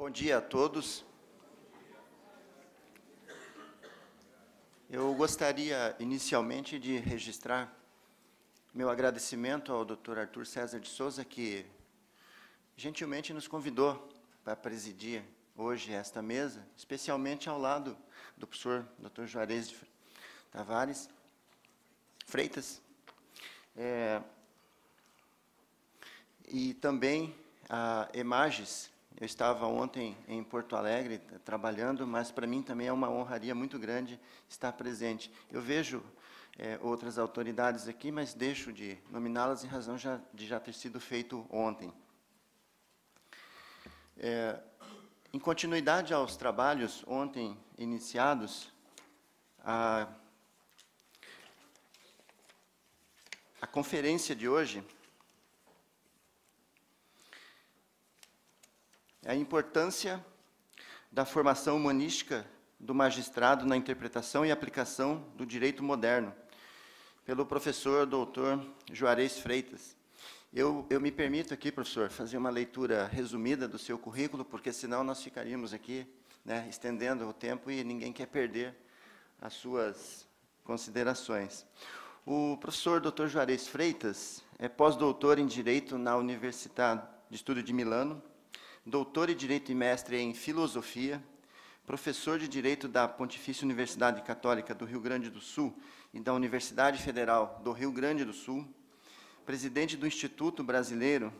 Bom dia a todos. Eu gostaria, inicialmente, de registrar meu agradecimento ao Dr. Arthur César de Souza, que gentilmente nos convidou para presidir hoje esta mesa, especialmente ao lado do professor Dr. Juarez de Tavares Freitas, e também a Emages. Eu estava ontem em Porto Alegre trabalhando, mas para mim também é uma honraria muito grande estar presente. Eu vejo outras autoridades aqui, mas deixo de nominá-las em razão de já ter sido feito ontem. Em continuidade aos trabalhos ontem iniciados, a conferência de hoje é a importância da formação humanística do magistrado na interpretação e aplicação do direito moderno, pelo professor doutor Juarez Freitas. Eu me permito aqui, professor, fazer uma leitura resumida do seu currículo, porque senão nós ficaríamos aqui, estendendo o tempo e ninguém quer perder as suas considerações. O professor doutor Juarez Freitas é pós-doutor em Direito na Universidade de Estudo de Milano, doutor em Direito e mestre em Filosofia, professor de Direito da Pontifícia Universidade Católica do Rio Grande do Sul e da Universidade Federal do Rio Grande do Sul, presidente do Instituto Brasileiro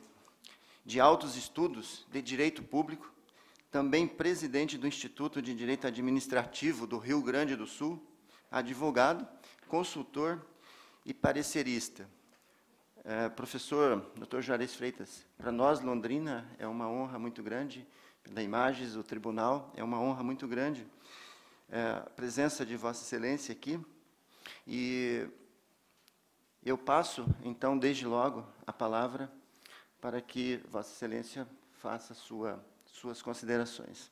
de Altos Estudos de Direito Público, também presidente do Instituto de Direito Administrativo do Rio Grande do Sul, advogado, consultor e parecerista. Professor Dr. Juarez Freitas, para nós, Londrina, é uma honra muito grande, da Emages, o tribunal, é uma honra muito grande a presença de Vossa Excelência aqui. E eu passo, então, desde logo, a palavra para que Vossa Excelência faça suas considerações.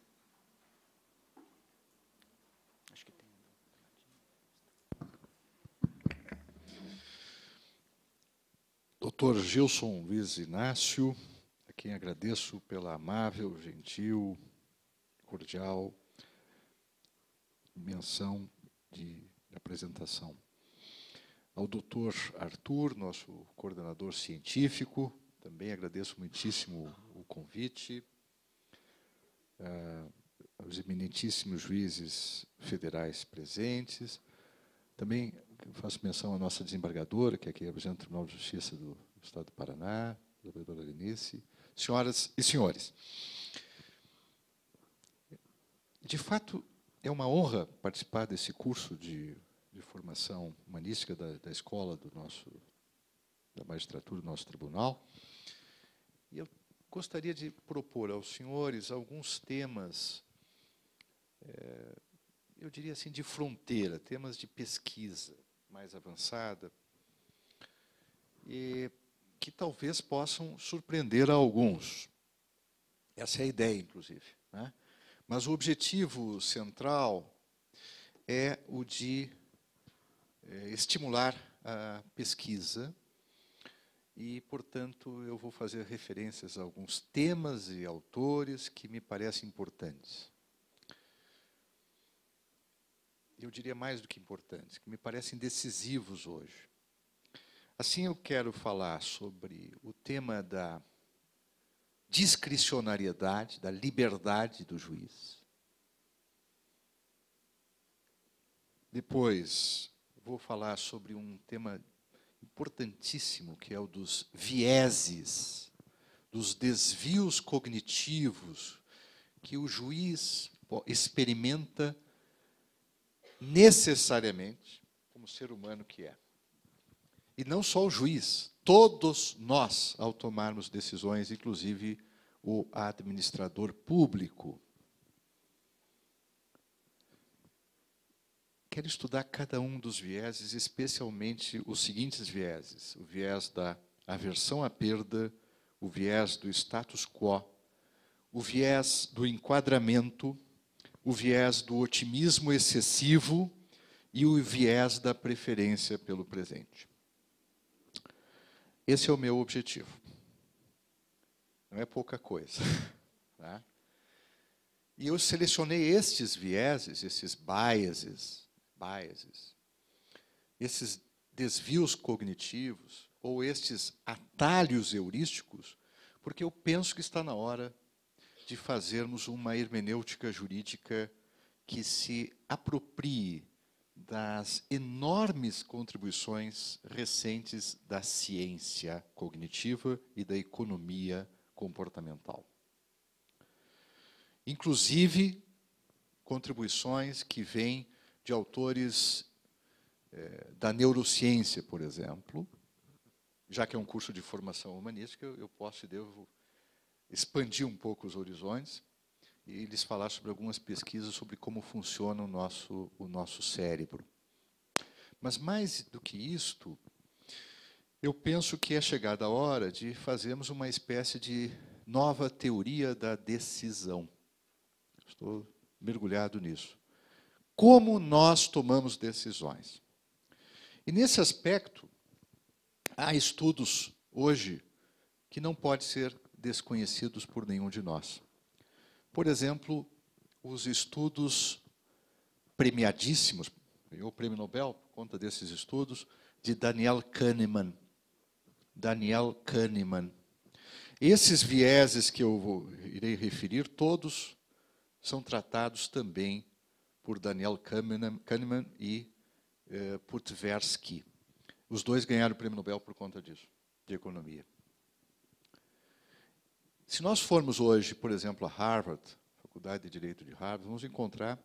Dr. Gilson Luiz Inácio, a quem agradeço pela amável, gentil, cordial menção de apresentação. Ao Dr. Arthur, nosso coordenador científico, também agradeço muitíssimo o convite. Aos eminentíssimos juízes federais presentes. Também faço menção à nossa desembargadora, que aqui representa o Tribunal de Justiça do Estado do Paraná, a vereadora Lenice, senhoras e senhores. De fato, é uma honra participar desse curso de formação humanística da escola da magistratura do nosso tribunal. E eu gostaria de propor aos senhores alguns temas, eu diria assim, de fronteira, temas de pesquisa mais avançada, e que talvez possam surpreender a alguns. Essa é a ideia, inclusive, né? Mas o objetivo central é o de estimular a pesquisa e, portanto, eu vou fazer referências a alguns temas e autores que me parecem importantes. Eu diria mais do que importantes, que me parecem decisivos hoje. Assim, eu quero falar sobre o tema da discricionariedade, da liberdade do juiz. Depois, vou falar sobre um tema importantíssimo, que é o dos vieses, dos desvios cognitivos que o juiz experimenta necessariamente como ser humano que é. E não só o juiz, todos nós, ao tomarmos decisões, inclusive o administrador público. Quero estudar cada um dos vieses, especialmente os seguintes vieses: o viés da aversão à perda, o viés do status quo, o viés do enquadramento, o viés do otimismo excessivo e o viés da preferência pelo presente. Esse é o meu objetivo. Não é pouca coisa. Tá? E eu selecionei estes vieses, esses biases, esses desvios cognitivos, ou estes atalhos heurísticos, porque eu penso que está na hora de fazermos uma hermenêutica jurídica que se aproprie das enormes contribuições recentes da ciência cognitiva e da economia comportamental. Inclusive, contribuições que vêm de autores da neurociência, por exemplo. Já que é um curso de formação humanística, eu posso e devo expandir um pouco os horizontes e lhes falar sobre algumas pesquisas sobre como funciona o nosso cérebro. Mas, mais do que isto, eu penso que é chegada a hora de fazermos uma espécie de nova teoria da decisão. Estou mergulhado nisso. Como nós tomamos decisões? E, nesse aspecto, há estudos hoje que não podem ser desconhecidos por nenhum de nós. Por exemplo, os estudos premiadíssimos, ganhou o Prêmio Nobel por conta desses estudos, de Daniel Kahneman. Daniel Kahneman. Esses vieses que eu irei referir, todos são tratados também por Daniel Kahneman e por Tversky. Os dois ganharam o Prêmio Nobel por conta disso, de economia. Se nós formos hoje, por exemplo, a Harvard, Faculdade de Direito de Harvard, vamos encontrar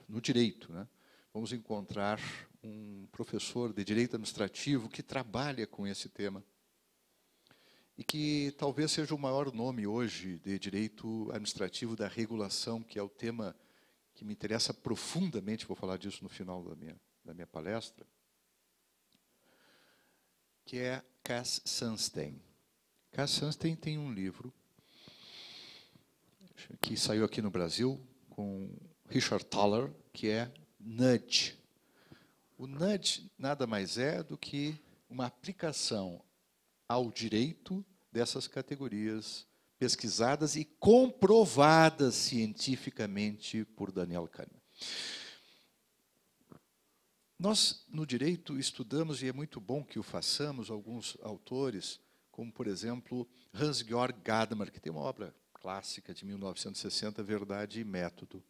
no direito, né? Vamos encontrar um professor de direito administrativo que trabalha com esse tema e que talvez seja o maior nome hoje de direito administrativo da regulação, que é o tema que me interessa profundamente, vou falar disso no final da minha palestra, que é Cass Sunstein. Cass Sunstein tem um livro que saiu aqui no Brasil com Richard Thaler, que é Nudge. O Nudge nada mais é do que uma aplicação ao direito dessas categorias pesquisadas e comprovadas cientificamente por Daniel Kahneman. Nós, no direito, estudamos, e é muito bom que o façamos, alguns autores, como, por exemplo, Hans-Georg Gadamer, que tem uma obra clássica de 1960, Verdade e Método.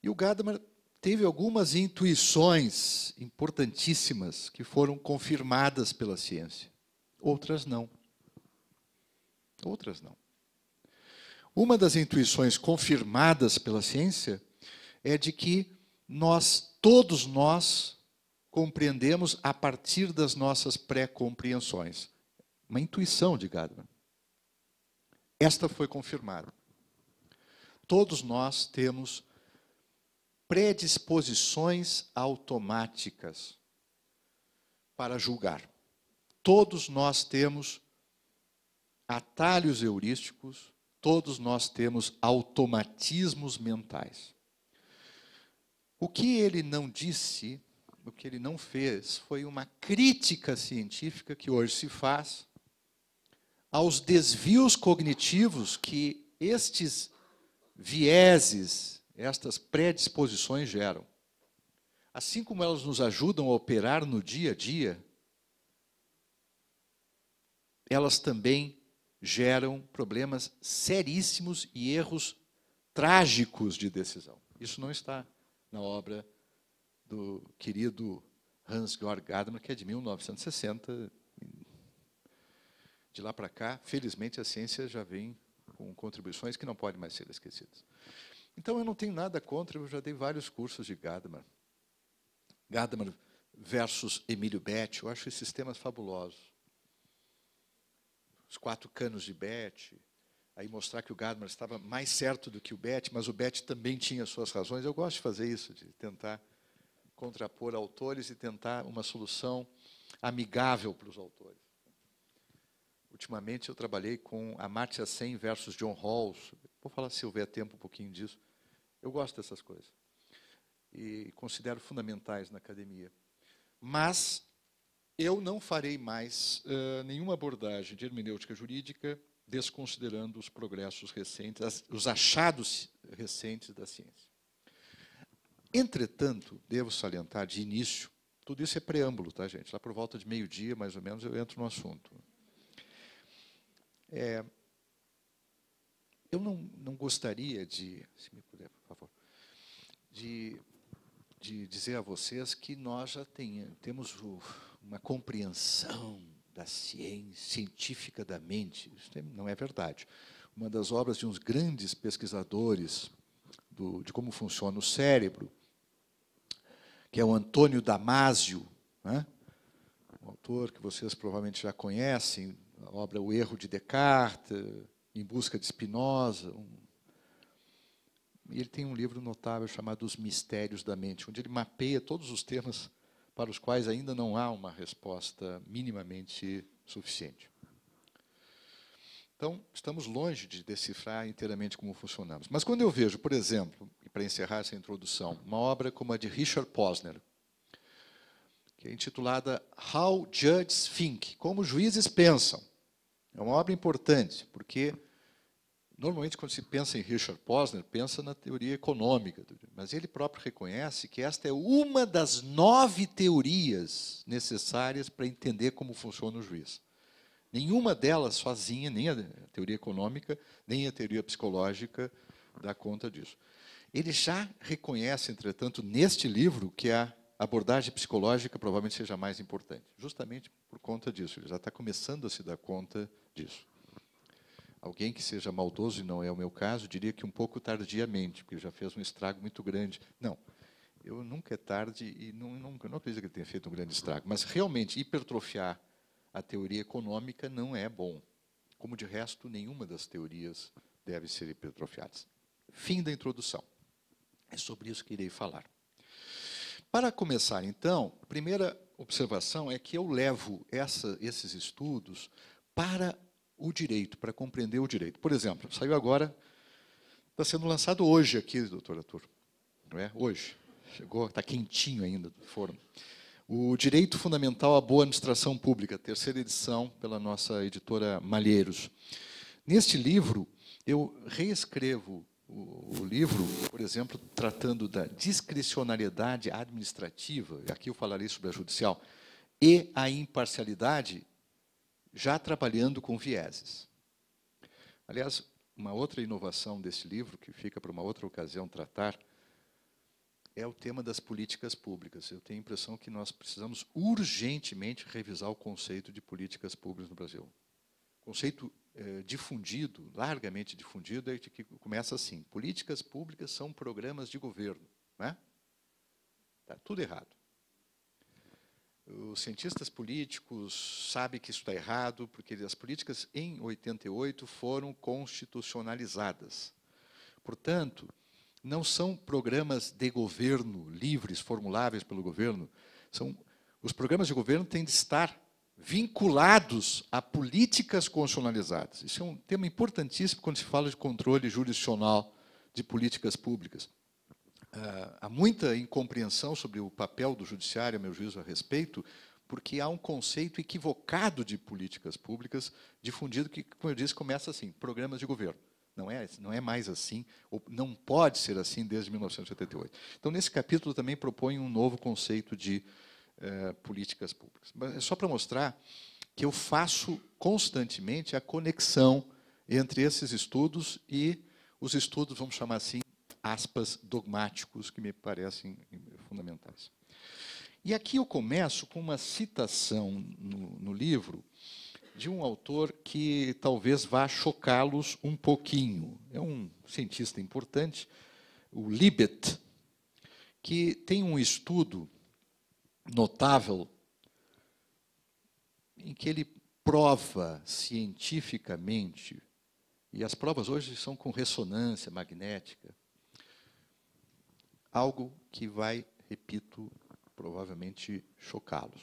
E o Gadamer teve algumas intuições importantíssimas que foram confirmadas pela ciência. Outras não. Outras não. Uma das intuições confirmadas pela ciência é de que todos nós, compreendemos a partir das nossas pré-compreensões. Uma intuição de Gadamer. Esta foi confirmada. Todos nós temos predisposições automáticas para julgar. Todos nós temos atalhos heurísticos, todos nós temos automatismos mentais. O que ele não disse, o que ele não fez, foi uma crítica científica que hoje se faz aos desvios cognitivos que estes vieses, estas predisposições geram. Assim como elas nos ajudam a operar no dia a dia, elas também geram problemas seríssimos e erros trágicos de decisão. Isso não está na obra do querido Hans-Georg Gadamer, que é de 1960. De lá para cá, felizmente, a ciência já vem com contribuições que não podem mais ser esquecidas. Então, eu não tenho nada contra, eu já dei vários cursos de Gadamer. Gadamer versus Emílio Betti, eu acho esses temas fabulosos. Os 4 canos de Betti, aí mostrar que o Gadamer estava mais certo do que o Betti, mas o Betti também tinha suas razões. Eu gosto de fazer isso, de tentar contrapor autores e tentar uma solução amigável para os autores. Ultimamente eu trabalhei com Amartya Sen versus John Rawls. Vou falar, se houver tempo, um pouquinho disso. Eu gosto dessas coisas. E considero fundamentais na academia. Mas eu não farei mais nenhuma abordagem de hermenêutica jurídica desconsiderando os progressos recentes, os achados recentes da ciência. Entretanto, devo salientar de início, tudo isso é preâmbulo, tá, gente? Lá por volta de meio-dia, mais ou menos, eu entro no assunto. Eu não gostaria de, se me puder, por favor, de dizer a vocês que nós já temos uma compreensão da ciência, científica da mente. Isso não é verdade. Uma das obras de uns grandes pesquisadores de como funciona o cérebro, que é o Antônio Damasio, né? Um autor que vocês provavelmente já conhecem, a obra O Erro de Descartes, Em Busca de Spinoza. E ele tem um livro notável chamado Os Mistérios da Mente, onde ele mapeia todos os temas para os quais ainda não há uma resposta minimamente suficiente. Então, estamos longe de decifrar inteiramente como funcionamos. Mas quando eu vejo, por exemplo, e para encerrar essa introdução, uma obra como a de Richard Posner, que é intitulada How Judges Think, Como Juízes Pensam. É uma obra importante, porque normalmente quando se pensa em Richard Posner, pensa na teoria econômica, mas ele próprio reconhece que esta é uma das 9 teorias necessárias para entender como funciona o juiz. Nenhuma delas sozinha, nem a teoria econômica, nem a teoria psicológica, dá conta disso. Ele já reconhece, entretanto, neste livro, que a abordagem psicológica provavelmente seja mais importante, justamente por conta disso. Ele já está começando a se dar conta disso. Alguém que seja maldoso, e não é o meu caso, diria que um pouco tardiamente, porque já fez um estrago muito grande. Não, eu nunca é tarde e não acredito que ele tenha feito um grande estrago, mas realmente hipertrofiar a teoria econômica não é bom. Como, de resto, nenhuma das teorias deve ser hipertrofiadas. Fim da introdução. É sobre isso que irei falar. Para começar, então, a primeira observação é que eu levo esses estudos para o direito, para compreender o direito. Por exemplo, saiu agora, está sendo lançado hoje aqui, doutor Arthur. Não é? Hoje. Chegou, está quentinho ainda do forno. O Direito Fundamental à Boa Administração Pública, terceira edição pela nossa editora Malheiros. Neste livro, eu reescrevo o livro, por exemplo, tratando da discricionariedade administrativa, e aqui eu falarei sobre a judicial, e a imparcialidade, já trabalhando com vieses. Aliás, uma outra inovação desse livro, que fica para uma outra ocasião tratar, é o tema das políticas públicas. Eu tenho a impressão que nós precisamos urgentemente revisar o conceito de políticas públicas no Brasil. O conceito difundido, largamente difundido, é que começa assim: políticas públicas são programas de governo. Né? Está tudo errado. Os cientistas políticos sabem que isso está errado, porque as políticas, em 88, foram constitucionalizadas. Portanto, não são programas de governo livres, formuláveis pelo governo. Os programas de governo têm de estar vinculados a políticas constitucionalizadas. Isso é um tema importantíssimo quando se fala de controle jurisdicional de políticas públicas. Há muita incompreensão sobre o papel do judiciário, a meu juízo, a respeito, porque há um conceito equivocado de políticas públicas difundido que, como eu disse, começa assim: programas de governo. Não é mais assim, ou não pode ser assim desde 1978. Então, nesse capítulo, também proponho um novo conceito de políticas públicas. Mas é só para mostrar que eu faço constantemente a conexão entre esses estudos e os estudos, vamos chamar assim, aspas, dogmáticos, que me parecem fundamentais. E aqui eu começo com uma citação no livro de um autor que talvez vá chocá-los um pouquinho. É um cientista importante, o Libet, que tem um estudo notável em que ele prova cientificamente, e as provas hoje são com ressonância magnética, algo que vai, repito, provavelmente chocá-los.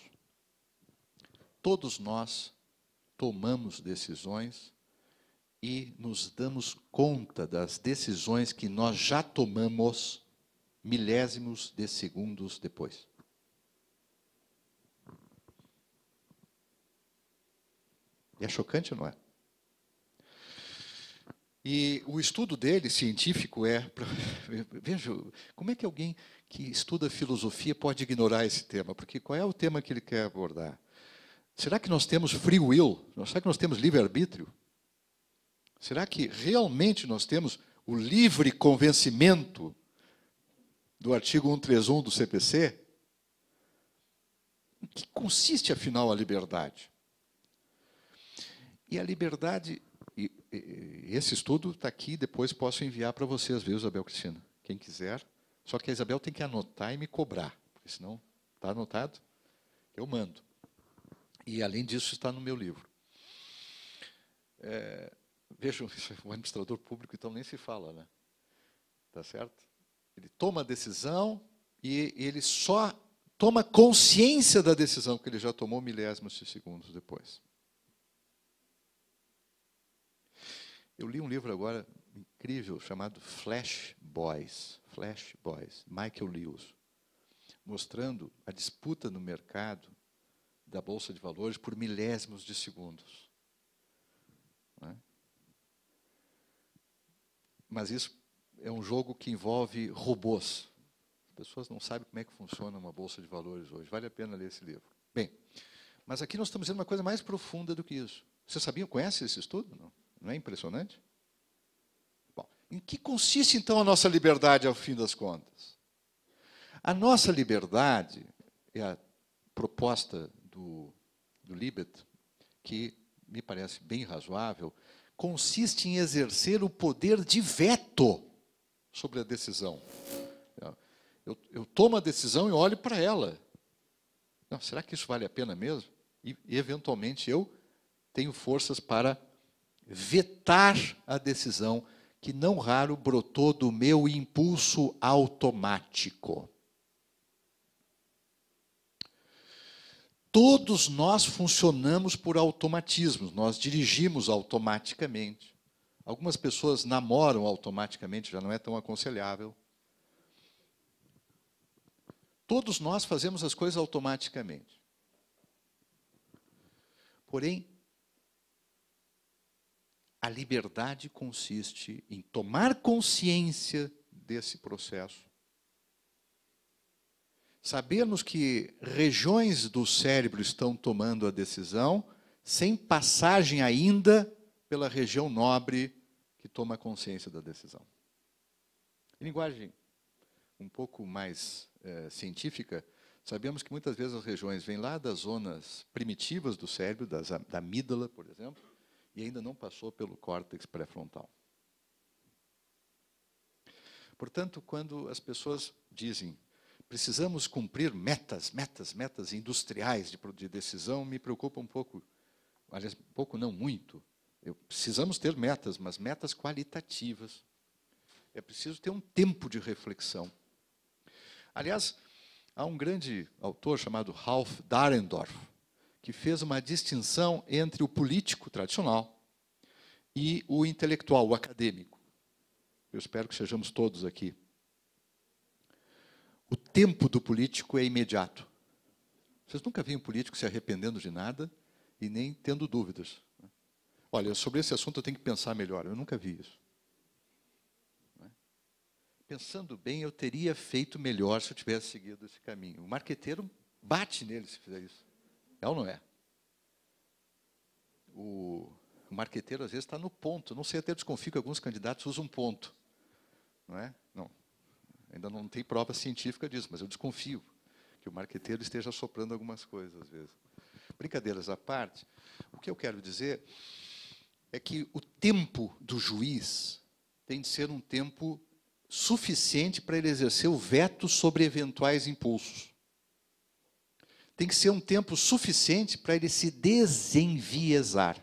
Todos nós tomamos decisões e nos damos conta das decisões que nós já tomamos milésimos de segundos depois. É chocante ou não é? E o estudo dele, científico, veja, como é que alguém que estuda filosofia pode ignorar esse tema? Porque qual é o tema que ele quer abordar? Será que nós temos free will? Será que nós temos livre-arbítrio? Será que realmente nós temos o livre convencimento do artigo 131 do CPC? Em que consiste, afinal, a liberdade? E a liberdade... Esse estudo está aqui, depois posso enviar para vocês, viu, Isabel Cristina? Quem quiser. Só que a Isabel tem que anotar e me cobrar, porque senão está anotado, eu mando. E, além disso, está no meu livro. Vejam, o administrador público, então, nem se fala, né? Tá certo? Ele toma a decisão e ele só toma consciência da decisão que ele já tomou milésimos de segundos depois. Eu li um livro agora incrível chamado Flash Boys, Michael Lewis, mostrando a disputa no mercado da Bolsa de Valores por milésimos de segundos. Não é? Mas isso é um jogo que envolve robôs. As pessoas não sabem como é que funciona uma Bolsa de Valores hoje. Vale a pena ler esse livro. Bem, mas aqui nós estamos dizendo uma coisa mais profunda do que isso. Vocês sabiam, conhecem esse estudo? Não é impressionante? Bom, em que consiste, então, a nossa liberdade, ao fim das contas? A nossa liberdade é a proposta do Libet, que me parece bem razoável, consiste em exercer o poder de veto sobre a decisão. Eu tomo a decisão e olho para ela. Não, será que isso vale a pena mesmo? E, eventualmente, eu tenho forças para vetar a decisão que, não raro, brotou do meu impulso automático. Todos nós funcionamos por automatismos, nós dirigimos automaticamente. Algumas pessoas namoram automaticamente, já não é tão aconselhável. Todos nós fazemos as coisas automaticamente. Porém, a liberdade consiste em tomar consciência desse processo, sabermos que regiões do cérebro estão tomando a decisão, sem passagem ainda pela região nobre que toma consciência da decisão. Em linguagem um pouco mais científica, sabemos que muitas vezes as regiões vêm lá das zonas primitivas do cérebro, da amígdala, por exemplo, e ainda não passou pelo córtex pré-frontal. Portanto, quando as pessoas dizem precisamos cumprir metas industriais de decisão, me preocupa um pouco, aliás, um pouco não muito. Precisamos ter metas, mas metas qualitativas. É preciso ter um tempo de reflexão. Aliás, há um grande autor chamado Ralph Dahrendorf, que fez uma distinção entre o político tradicional e o intelectual, o acadêmico. Eu espero que sejamos todos aqui. O tempo do político é imediato. Vocês nunca viram um político se arrependendo de nada e nem tendo dúvidas. Olha, sobre esse assunto eu tenho que pensar melhor. Eu nunca vi isso. Pensando bem, eu teria feito melhor se eu tivesse seguido esse caminho. O marqueteiro bate nele se fizer isso. É ou não é? O marqueteiro, às vezes, está no ponto. Não sei, até desconfio que alguns candidatos usam ponto. Não é? Não. Ainda não tem prova científica disso, mas eu desconfio que o marqueteiro esteja soprando algumas coisas, às vezes. Brincadeiras à parte, o que eu quero dizer é que o tempo do juiz tem de ser um tempo suficiente para ele exercer o veto sobre eventuais impulsos. Tem que ser um tempo suficiente para ele se desenviesar.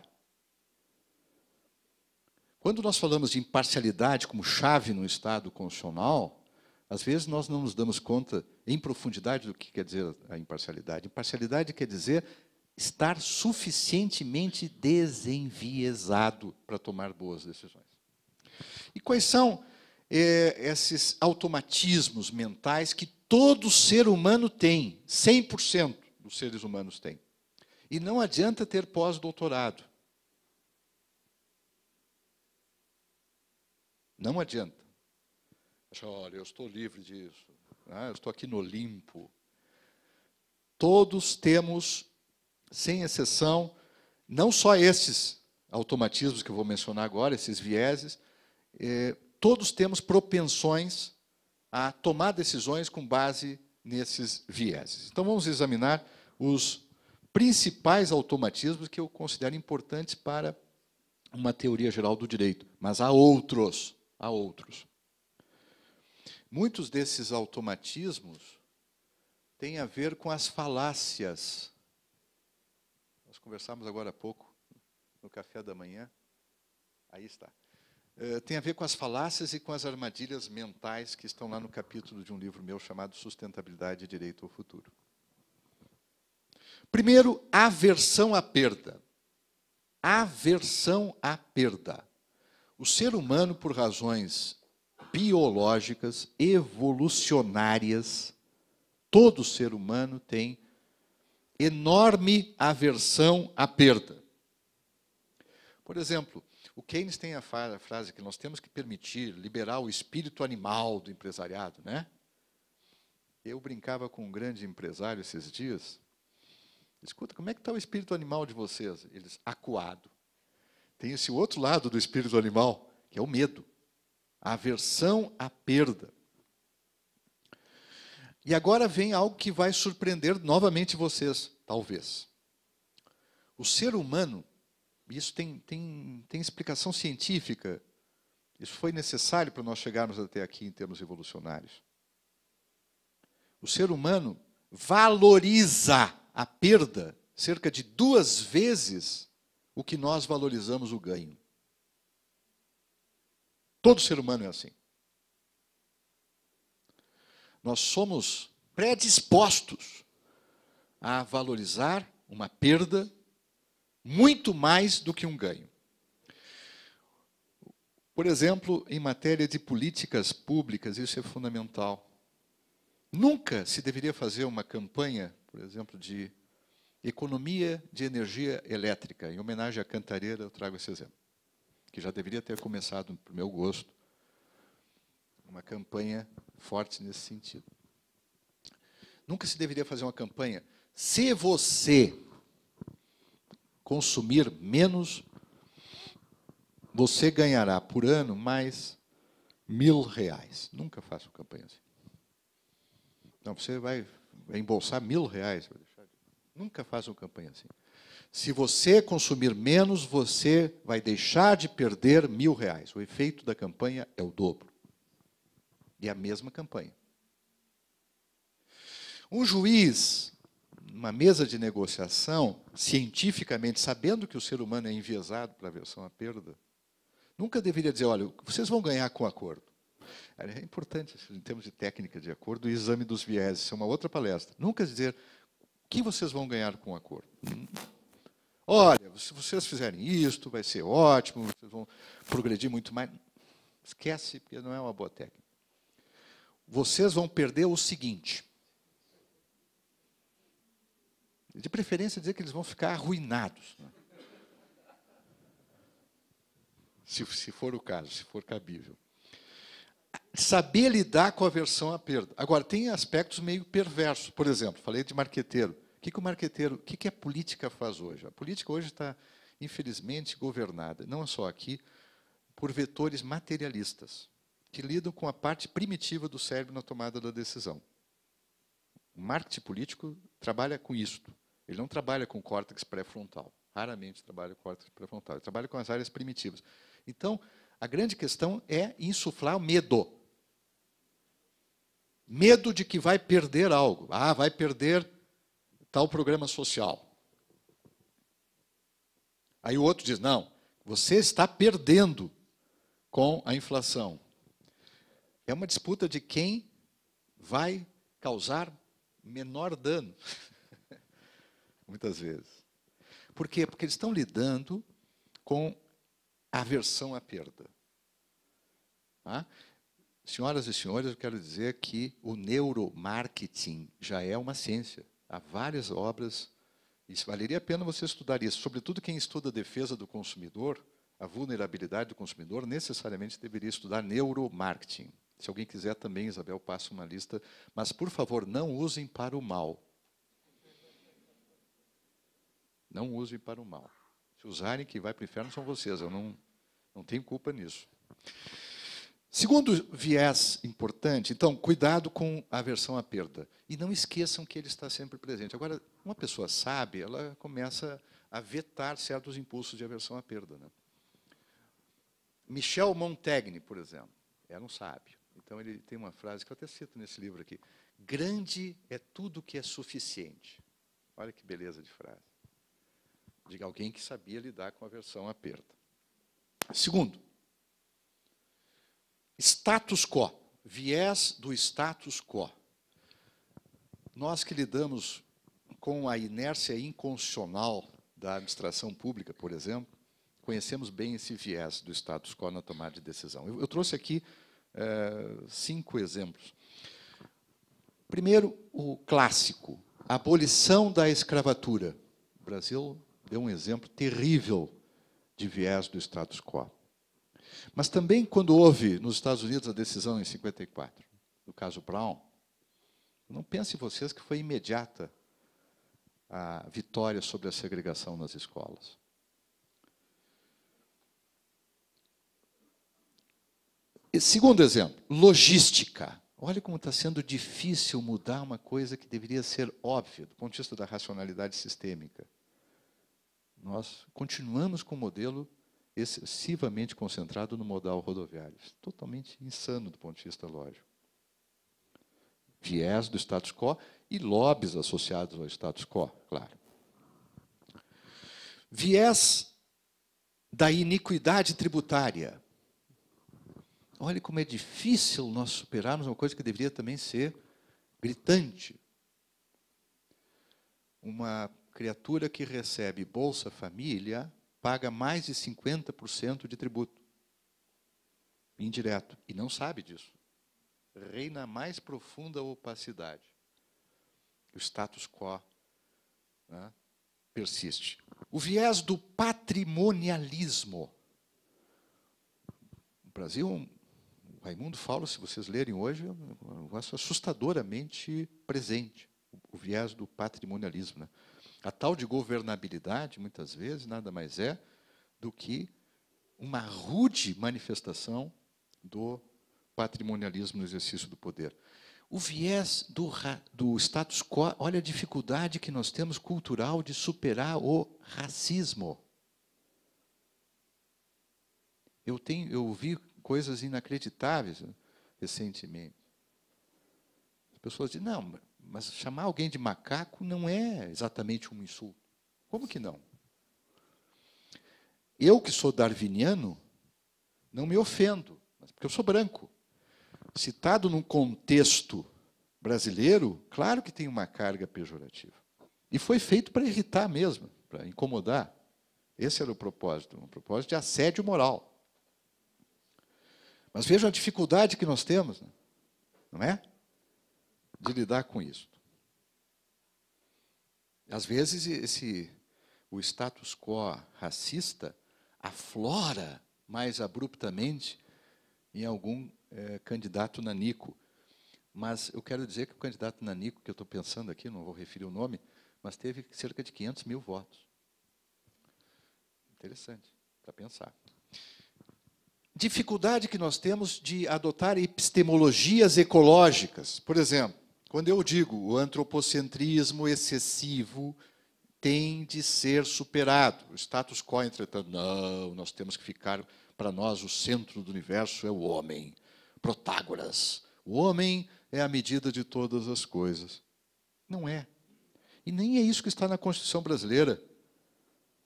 Quando nós falamos de imparcialidade como chave no Estado constitucional, às vezes nós não nos damos conta em profundidade do que quer dizer a imparcialidade. Imparcialidade quer dizer estar suficientemente desenviesado para tomar boas decisões. E quais são esses automatismos mentais que todo ser humano tem, 100% dos seres humanos têm? E não adianta ter pós-doutorado. Não adianta. Olha, eu estou livre disso. Eu estou aqui no Olimpo. Todos temos, sem exceção, não só esses automatismos que eu vou mencionar agora, esses vieses, todos temos propensões a tomar decisões com base nesses vieses. Então, vamos examinar os principais automatismos que eu considero importantes para uma teoria geral do direito. Mas há outros. Há outros. Muitos desses automatismos têm a ver com as falácias. Nós conversamos agora há pouco, no café da manhã. Aí está. Tem a ver com as falácias e com as armadilhas mentais que estão lá no capítulo de um livro meu chamado Sustentabilidade e Direito ao Futuro. Primeiro, aversão à perda. Aversão à perda. O ser humano, por razões biológicas, evolucionárias, todo ser humano tem enorme aversão à perda. Por exemplo, o Keynes tem a frase que nós temos que permitir, liberar o espírito animal do empresariado, né? Eu brincava com um grande empresário esses dias. Escuta, como é que está o espírito animal de vocês? Eles, acuado. Tem esse outro lado do espírito animal, que é o medo. A aversão à perda. E agora vem algo que vai surpreender novamente vocês, talvez. O ser humano, isso tem explicação científica, isso foi necessário para nós chegarmos até aqui em termos evolucionários. O ser humano valoriza a perda cerca de 2 vezes o que nós valorizamos o ganho. Todo ser humano é assim. Nós somos predispostos a valorizar uma perda muito mais do que um ganho. Por exemplo, em matéria de políticas públicas, isso é fundamental. Nunca se deveria fazer uma campanha, por exemplo, de economia de energia elétrica. Em homenagem à Cantareira, eu trago esse exemplo, que já deveria ter começado, para o meu gosto, uma campanha forte nesse sentido. Nunca se deveria fazer uma campanha. Se você consumir menos, você ganhará por ano mais R$1.000. Nunca faça uma campanha assim. Então, você vai embolsar R$1.000. Nunca faça uma campanha assim. Se você consumir menos, você vai deixar de perder R$1.000. O efeito da campanha é o dobro. E é a mesma campanha. Um juiz, numa mesa de negociação, cientificamente, sabendo que o ser humano é enviesado para a aversão à perda, nunca deveria dizer, olha, vocês vão ganhar com acordo. É importante, em termos de técnica de acordo, o exame dos vieses, isso é uma outra palestra. Nunca dizer, o que vocês vão ganhar com acordo? Olha, se vocês fizerem isto, vai ser ótimo, vocês vão progredir muito mais. Esquece, porque não é uma boa técnica. Vocês vão perder o seguinte. De preferência, dizer que eles vão ficar arruinados. Né? Se for o caso, se for cabível. Saber lidar com a aversão à perda. Agora, tem aspectos meio perversos. Por exemplo, falei de marqueteiro. O que a política faz hoje? A política hoje está, infelizmente, governada, não só aqui, por vetores materialistas, que lidam com a parte primitiva do cérebro na tomada da decisão. O marketing político trabalha com isto. Ele não trabalha com córtex pré-frontal. Raramente trabalha com córtex pré-frontal. Ele trabalha com as áreas primitivas. Então, a grande questão é insuflar o medo. Medo de que vai perder algo. Ah, vai perder tal programa social. Aí o outro diz, não, você está perdendo com a inflação. É uma disputa de quem vai causar menor dano. Muitas vezes. Por quê? Porque eles estão lidando com aversão à perda. Tá? Senhoras e senhores, eu quero dizer que o neuromarketing já é uma ciência. Há várias obras, isso valeria a pena você estudar isso. Sobretudo quem estuda a defesa do consumidor, a vulnerabilidade do consumidor, necessariamente deveria estudar neuromarketing. Se alguém quiser também, Isabel, passa uma lista. Mas, por favor, não usem para o mal. Não usem para o mal. Se usarem, quem vai para o inferno são vocês. Eu não tenho culpa nisso. Segundo viés importante, então, cuidado com a aversão à perda. E não esqueçam que ele está sempre presente. Agora, uma pessoa sábia, ela começa a vetar certos impulsos de aversão à perda, né? Michel Montaigne, por exemplo, era um sábio. Então, ele tem uma frase que eu até cito nesse livro aqui. Grande é tudo que é suficiente. Olha que beleza de frase. De alguém que sabia lidar com a aversão à perda. Segundo, status quo, viés do status quo. Nós que lidamos com a inércia inconstitucional da administração pública, por exemplo, conhecemos bem esse viés do status quo na tomada de decisão. Eu trouxe aqui 5 exemplos. Primeiro, o clássico, a abolição da escravatura. O Brasil deu um exemplo terrível de viés do status quo. Mas também, quando houve nos Estados Unidos a decisão em 54, no caso Brown, não pensem vocês que foi imediata a vitória sobre a segregação nas escolas. E segundo exemplo, logística. Olha como está sendo difícil mudar uma coisa que deveria ser óbvia, do ponto de vista da racionalidade sistêmica. Nós continuamos com o modelo excessivamente concentrado no modal rodoviário. Totalmente insano do ponto de vista lógico. Viés do status quo e lobbies associados ao status quo, claro. Viés da iniquidade tributária. Olha como é difícil nós superarmos uma coisa que deveria também ser gritante. Uma criatura que recebe Bolsa Família paga mais de 50% de tributo indireto, e não sabe disso. Reina a mais profunda opacidade. O status quo, né, persiste. O viés do patrimonialismo. No Brasil, o Raimundo Faulo, se vocês lerem hoje, é um negócio assustadoramente presente. O viés do patrimonialismo, né? A tal de governabilidade, muitas vezes, nada mais é do que uma rude manifestação do patrimonialismo no exercício do poder. O viés do status quo, olha a dificuldade que nós temos cultural de superar o racismo. Eu vi coisas inacreditáveis, né, recentemente. As pessoas dizem, não, mas chamar alguém de macaco não é exatamente um insulto. Como que não? Eu, que sou darwiniano, não me ofendo, porque eu sou branco. Citado num contexto brasileiro, claro que tem uma carga pejorativa. E foi feito para irritar mesmo, para incomodar. Esse era o propósito, um propósito de assédio moral. Mas vejam a dificuldade que nós temos, né? Não é? De lidar com isso. Às vezes, o status quo racista aflora mais abruptamente em algum candidato nanico. Mas eu quero dizer que o candidato nanico, que eu estou pensando aqui, não vou referir o nome, mas teve cerca de 500 mil votos. Interessante, para pensar. Dificuldade que nós temos de adotar epistemologias ecológicas. Por exemplo, quando eu digo o antropocentrismo excessivo tem de ser superado. O status quo, entretanto, não, nós temos que ficar, para nós, o centro do universo é o homem. Protágoras. O homem é a medida de todas as coisas. Não é. E nem é isso que está na Constituição brasileira.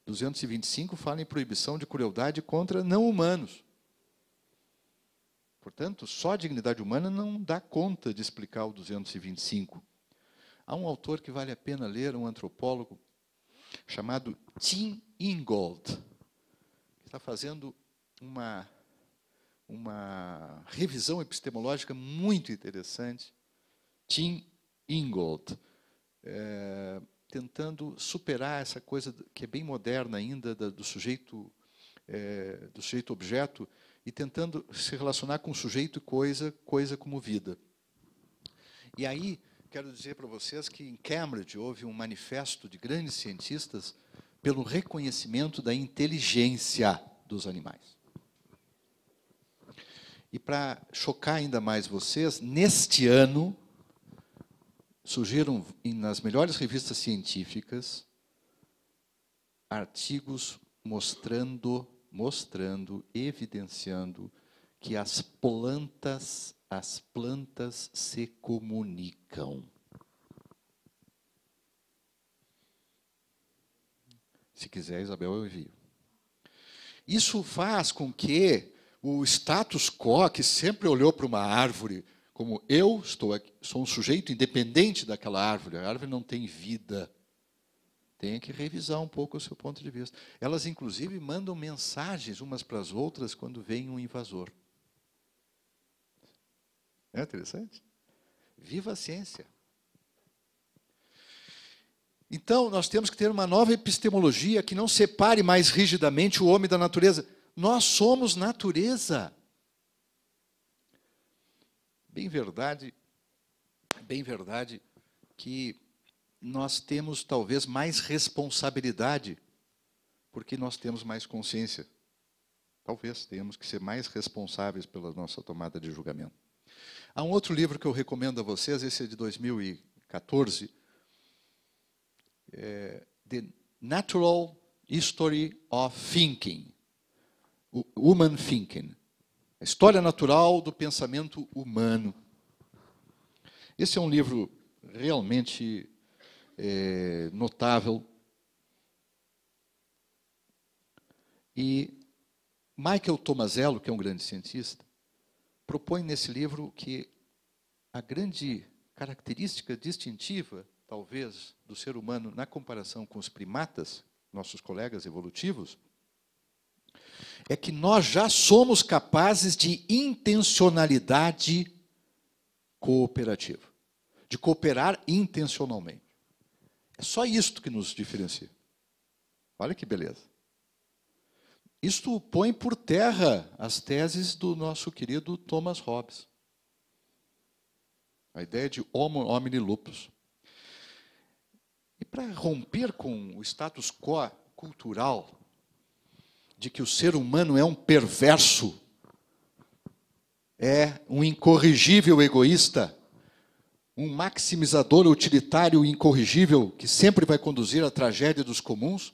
225 fala em proibição de crueldade contra não-humanos. Portanto, só a dignidade humana não dá conta de explicar o 225. Há um autor que vale a pena ler, um antropólogo, chamado Tim Ingold, que está fazendo uma revisão epistemológica muito interessante. Tim Ingold, tentando superar essa coisa que é bem moderna ainda, do sujeito do sujeito-objeto, e tentando se relacionar com sujeito e coisa, coisa como vida. E aí, quero dizer para vocês que em Cambridge houve um manifesto de grandes cientistas pelo reconhecimento da inteligência dos animais. E para chocar ainda mais vocês, neste ano, surgiram nas melhores revistas científicas artigos mostrando, evidenciando que as plantas se comunicam. Se quiser, Isabel, eu envio. Isso faz com que o status quo, que sempre olhou para uma árvore como eu estou aqui, sou um sujeito independente daquela árvore, a árvore não tem vida. Tem que revisar um pouco o seu ponto de vista. Elas, inclusive, mandam mensagens umas para as outras quando vem um invasor. É interessante? Viva a ciência! Então, nós temos que ter uma nova epistemologia que não separe mais rigidamente o homem da natureza. Nós somos natureza. Bem verdade que nós temos talvez mais responsabilidade, porque nós temos mais consciência. Talvez tenhamos que ser mais responsáveis pela nossa tomada de julgamento. Há um outro livro que eu recomendo a vocês, esse é de 2014, The Natural History of Thinking, Human Thinking, a história natural do pensamento humano. Esse é um livro realmente notável. E Michael Tomasello, que é um grande cientista, propõe nesse livro que a grande característica distintiva, talvez, do ser humano na comparação com os primatas, nossos colegas evolutivos, é que nós já somos capazes de intencionalidade cooperativa, de cooperar intencionalmente. É só isto que nos diferencia. Olha que beleza. Isto põe por terra as teses do nosso querido Thomas Hobbes. A ideia de homo homini lupus. E para romper com o status quo cultural de que o ser humano é um perverso, é um incorrigível egoísta, um maximizador utilitário incorrigível que sempre vai conduzir à tragédia dos comuns,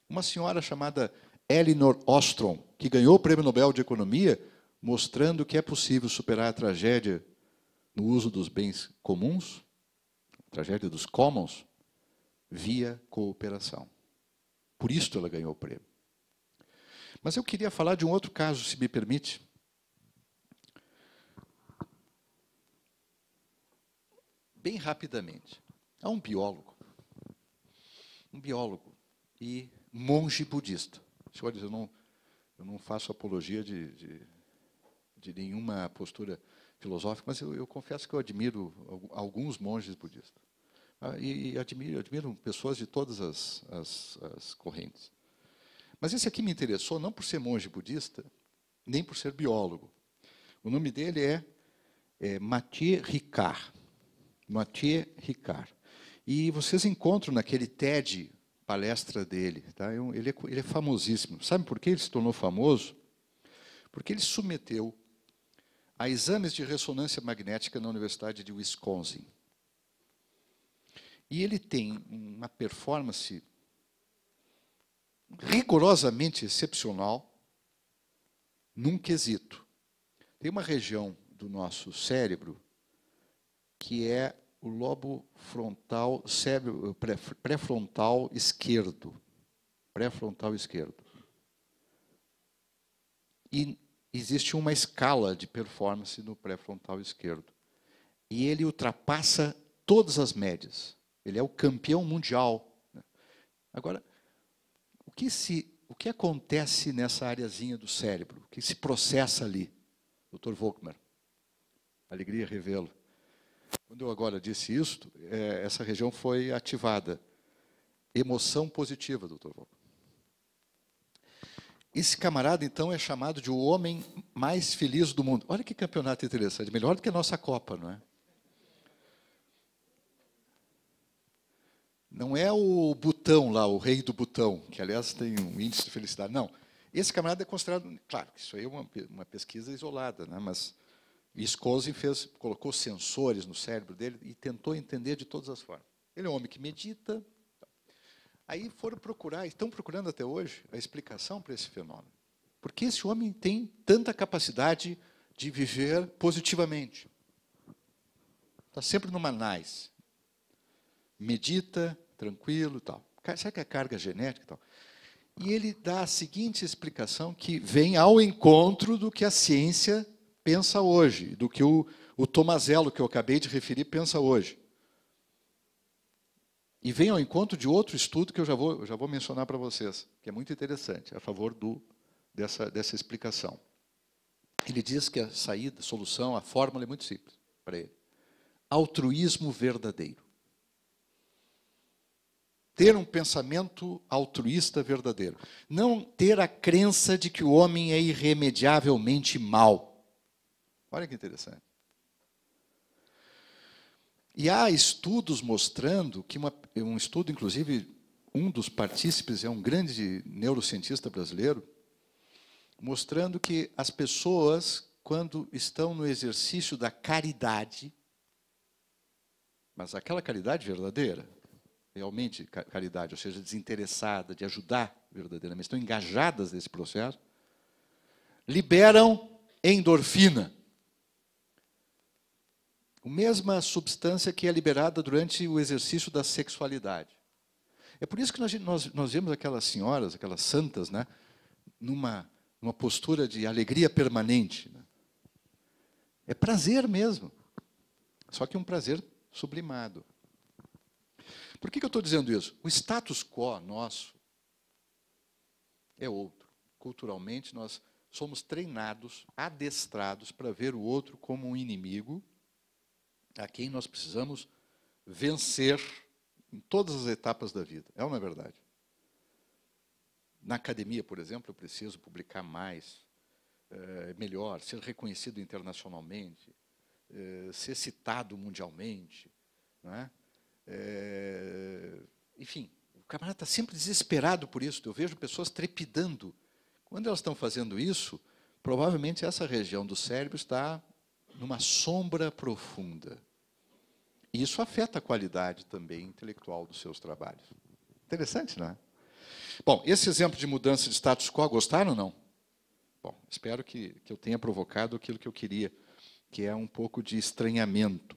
uma senhora chamada Elinor Ostrom, que ganhou o Prêmio Nobel de Economia, mostrando que é possível superar a tragédia no uso dos bens comuns, a tragédia dos commons, via cooperação. Por isso ela ganhou o prêmio. Mas eu queria falar de um outro caso, se me permite. Bem rapidamente. Há um biólogo e monge budista. Senhores, eu não faço apologia de nenhuma postura filosófica, mas eu confesso que eu admiro alguns monges budistas. E admiro pessoas de todas as correntes. Mas esse aqui me interessou não por ser monge budista, nem por ser biólogo. O nome dele é Mathieu Ricard. Mathieu Ricard. E vocês encontram naquele TED palestra dele. Tá? Ele é famosíssimo. Sabe por que ele se tornou famoso? Porque ele submeteu a exames de ressonância magnética na Universidade de Wisconsin. E ele tem uma performance rigorosamente excepcional num quesito. Tem uma região do nosso cérebro que é o lobo frontal, cérebro pré-frontal esquerdo. Pré-frontal esquerdo. E existe uma escala de performance no pré-frontal esquerdo. E ele ultrapassa todas as médias. Ele é o campeão mundial. Agora, o que acontece nessa areazinha do cérebro? O que se processa ali? Dr. Volkmer. Alegria revê-lo. Quando eu agora disse isto, essa região foi ativada. Emoção positiva, Dr. Volkmer. Esse camarada, então, é chamado de o homem mais feliz do mundo. Olha que campeonato interessante, melhor do que a nossa Copa, não é? Não é o Butão lá, o rei do Butão, que, aliás, tem um índice de felicidade. Não. Esse camarada é considerado... Claro, isso aí é uma pesquisa isolada, né? Mas Wisconsin colocou sensores no cérebro dele e tentou entender de todas as formas. Ele é um homem que medita. Aí foram procurar, estão procurando até hoje, a explicação para esse fenômeno. Por que esse homem tem tanta capacidade de viver positivamente? Está sempre numa nice. Medita, tranquilo e tal. Será que é carga genética e tal? E ele dá a seguinte explicação que vem ao encontro do que a ciência pensa hoje, do que o Tomazello, que eu acabei de referir, pensa hoje. E vem ao encontro de outro estudo que eu já vou mencionar para vocês, que é muito interessante, a favor dessa explicação. Ele diz que a saída, a solução, a fórmula é muito simples para ele. Altruísmo verdadeiro. Ter um pensamento altruísta verdadeiro. Não ter a crença de que o homem é irremediavelmente mau. Olha que interessante. E há estudos mostrando que um estudo, inclusive, um dos partícipes é um grande neurocientista brasileiro, mostrando que as pessoas, quando estão no exercício da caridade, mas aquela caridade verdadeira, realmente caridade, ou seja, desinteressada, de ajudar verdadeiramente, estão engajadas nesse processo, liberam endorfina. A mesma substância que é liberada durante o exercício da sexualidade. É por isso que nós vemos aquelas senhoras, aquelas santas, né, numa postura de alegria permanente. Né? É prazer mesmo, só que um prazer sublimado. Por que eu estou dizendo isso? O status quo nosso é outro. Culturalmente, nós somos treinados, adestrados para ver o outro como um inimigo a quem nós precisamos vencer em todas as etapas da vida. É ou não é verdade? Na academia, por exemplo, eu preciso publicar mais, melhor, ser reconhecido internacionalmente, ser citado mundialmente. Não é? Enfim, o camarada está sempre desesperado por isso. Eu vejo pessoas trepidando. Quando elas estão fazendo isso, provavelmente essa região do cérebro está numa sombra profunda. E isso afeta a qualidade também intelectual dos seus trabalhos. Interessante, não é? Bom, esse exemplo de mudança de status quo, gostaram ou não? Bom, espero que eu tenha provocado aquilo que eu queria, que é um pouco de estranhamento.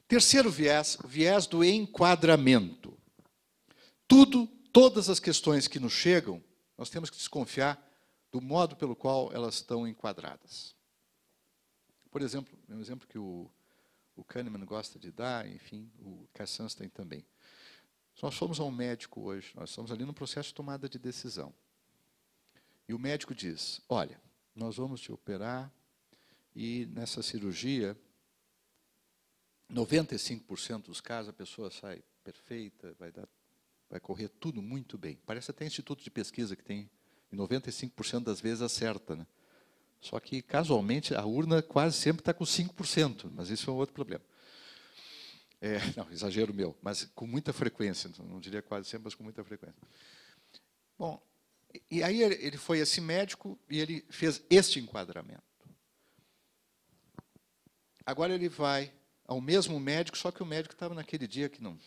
Terceiro viés, o viés do enquadramento. Todas as questões que nos chegam, nós temos que desconfiar do modo pelo qual elas estão enquadradas. Por exemplo, um exemplo que o Kahneman gosta de dar, enfim, o Kassanstein também. Nós fomos a um médico hoje, nós estamos ali no processo de tomada de decisão. E o médico diz, olha, nós vamos te operar e nessa cirurgia, 95% dos casos a pessoa sai perfeita, vai correr tudo muito bem. Parece até instituto de pesquisa que tem, e 95% das vezes acerta, né? Só que, casualmente, a urna quase sempre está com 5%, mas isso é um outro problema. Não, exagero meu, mas com muita frequência, não diria quase sempre, mas com muita frequência. Bom, e aí ele foi esse médico e ele fez este enquadramento. Agora ele vai ao mesmo médico, só que o médico estava naquele dia que não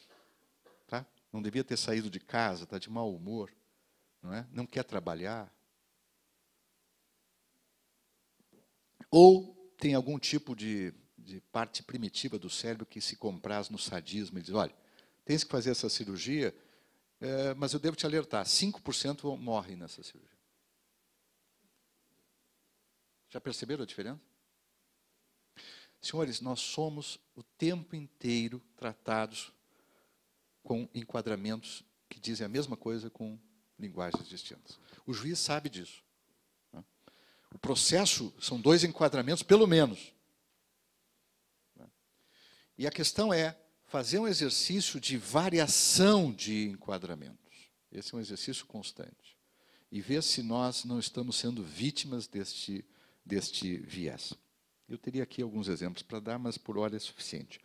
devia ter saído de casa, está de mau humor, não quer trabalhar. Ou tem algum tipo de parte primitiva do cérebro que se compraz no sadismo e diz, olha, tens que fazer essa cirurgia, mas eu devo te alertar, 5% morrem nessa cirurgia. Já perceberam a diferença? Senhores, nós somos o tempo inteiro tratados com enquadramentos que dizem a mesma coisa com linguagens distintas. O juiz sabe disso. O processo são 2 enquadramentos, pelo menos. E a questão é fazer um exercício de variação de enquadramentos. Esse é um exercício constante. e ver se nós não estamos sendo vítimas deste viés. Eu teria aqui alguns exemplos para dar, mas por hora é suficiente.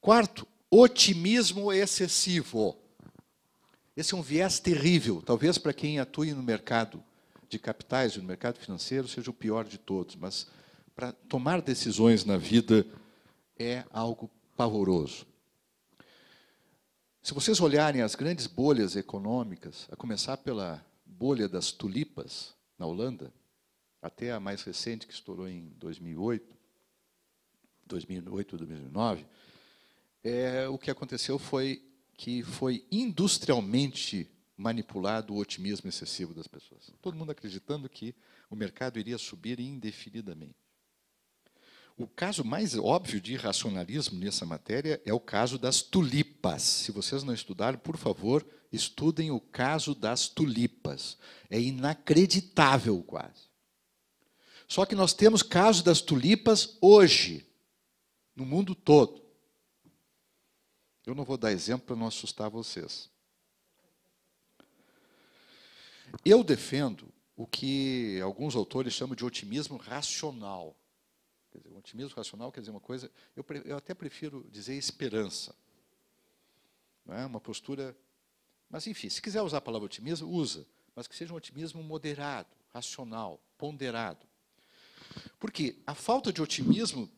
Quarto, otimismo excessivo. Esse é um viés terrível, talvez para quem atue no mercado de capitais, no mercado financeiro, seja o pior de todos, mas para tomar decisões na vida é algo pavoroso. Se vocês olharem as grandes bolhas econômicas, a começar pela bolha das tulipas, na Holanda, até a mais recente, que estourou em 2008, 2009, o que aconteceu foi que foi industrialmente manipulado o otimismo excessivo das pessoas. Todo mundo acreditando que o mercado iria subir indefinidamente. O caso mais óbvio de irracionalismo nessa matéria é o caso das tulipas. Se vocês não estudaram, por favor, estudem o caso das tulipas. É inacreditável, quase. Só que nós temos casos das tulipas hoje, no mundo todo. Eu não vou dar exemplo para não assustar vocês. Eu defendo o que alguns autores chamam de otimismo racional. Quer dizer, o otimismo racional quer dizer uma coisa, eu até prefiro dizer esperança. Não é uma postura... Mas, enfim, se quiser usar a palavra otimismo, usa. Mas que seja um otimismo moderado, racional, ponderado. Porque a falta de otimismo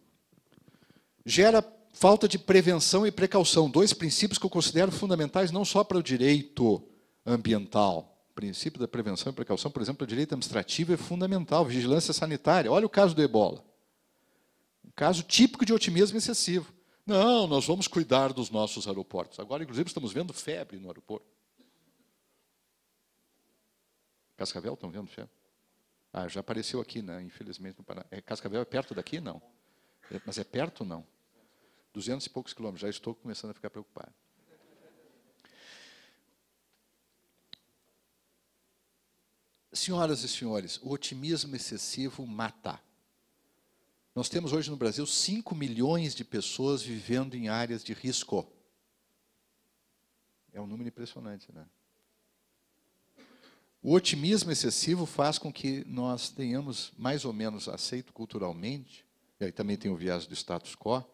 gera falta de prevenção e precaução. Dois princípios que eu considero fundamentais não só para o direito ambiental. O princípio da prevenção e precaução, por exemplo, o direito administrativo é fundamental. Vigilância sanitária. Olha o caso do ebola. Um caso típico de otimismo excessivo. Não, nós vamos cuidar dos nossos aeroportos. Agora, inclusive, estamos vendo febre no aeroporto. Cascavel, estão vendo febre? Ah, já apareceu aqui, né? Infelizmente, no Paraná. Cascavel é perto daqui? Não. Mas é perto ou não? 200 e poucos quilômetros. Já estou começando a ficar preocupado. Senhoras e senhores, o otimismo excessivo mata. Nós temos hoje no Brasil 5 milhões de pessoas vivendo em áreas de risco. É um número impressionante, né? O otimismo excessivo faz com que nós tenhamos, mais ou menos aceito culturalmente, e aí também tem o viés do status quo,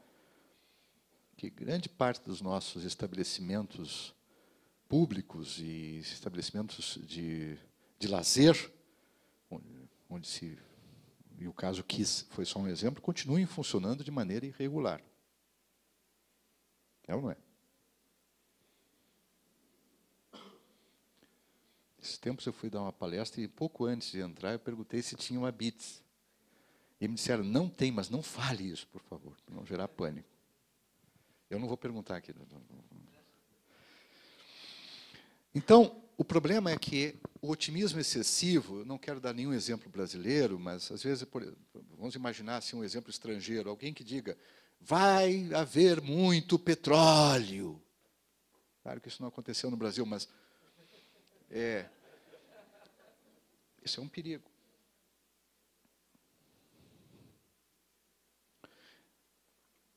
que grande parte dos nossos estabelecimentos públicos e estabelecimentos de lazer, onde se... E o caso Kiss foi só um exemplo, continuem funcionando de maneira irregular. É ou não é? Esses tempos eu fui dar uma palestra e pouco antes de entrar eu perguntei se tinha uma Beats. E me disseram, não tem, mas não fale isso, por favor, para não gerar pânico. Eu não vou perguntar aqui. Então, o problema é que o otimismo excessivo, eu não quero dar nenhum exemplo brasileiro, mas às vezes, vamos imaginar assim, um exemplo estrangeiro, alguém que diga, vai haver muito petróleo. Claro que isso não aconteceu no Brasil, mas isso é um perigo.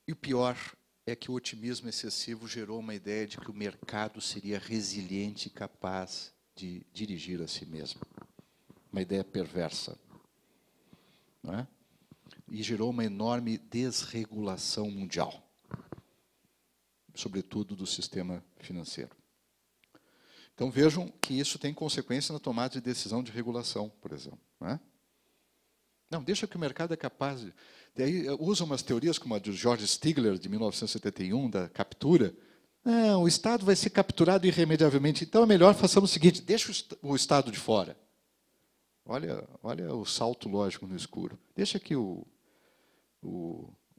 E o pior é que o otimismo excessivo gerou uma ideia de que o mercado seria resiliente e capaz de dirigir a si mesmo. Uma ideia perversa. Não é? E gerou uma enorme desregulação mundial, sobretudo do sistema financeiro. Então, vejam que isso tem consequência na tomada de decisão de regulação, por exemplo. Não é? Não, deixa que o mercado é capaz de... Daí usam umas teorias como a do George Stigler, de 1971, da captura. Não, o Estado vai ser capturado irremediavelmente. Então, é melhor façamos o seguinte, deixa o Estado de fora. Olha o salto lógico no escuro. Deixa que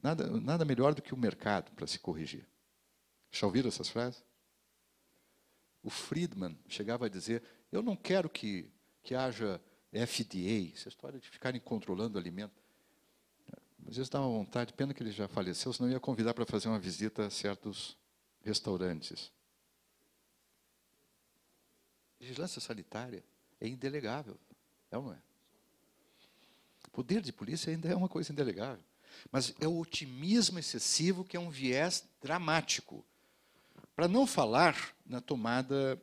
nada melhor do que o mercado para se corrigir. Já ouviram essas frases? O Friedman chegava a dizer, eu não quero que haja FDA, essa história de ficarem controlando o alimento. Às vezes dá uma vontade, pena que ele já faleceu, senão eu ia convidar para fazer uma visita a certos restaurantes. Vigilância sanitária é indelegável, é ou não é? O poder de polícia ainda é uma coisa indelegável. Mas é o otimismo excessivo que é um viés dramático. Para não falar na tomada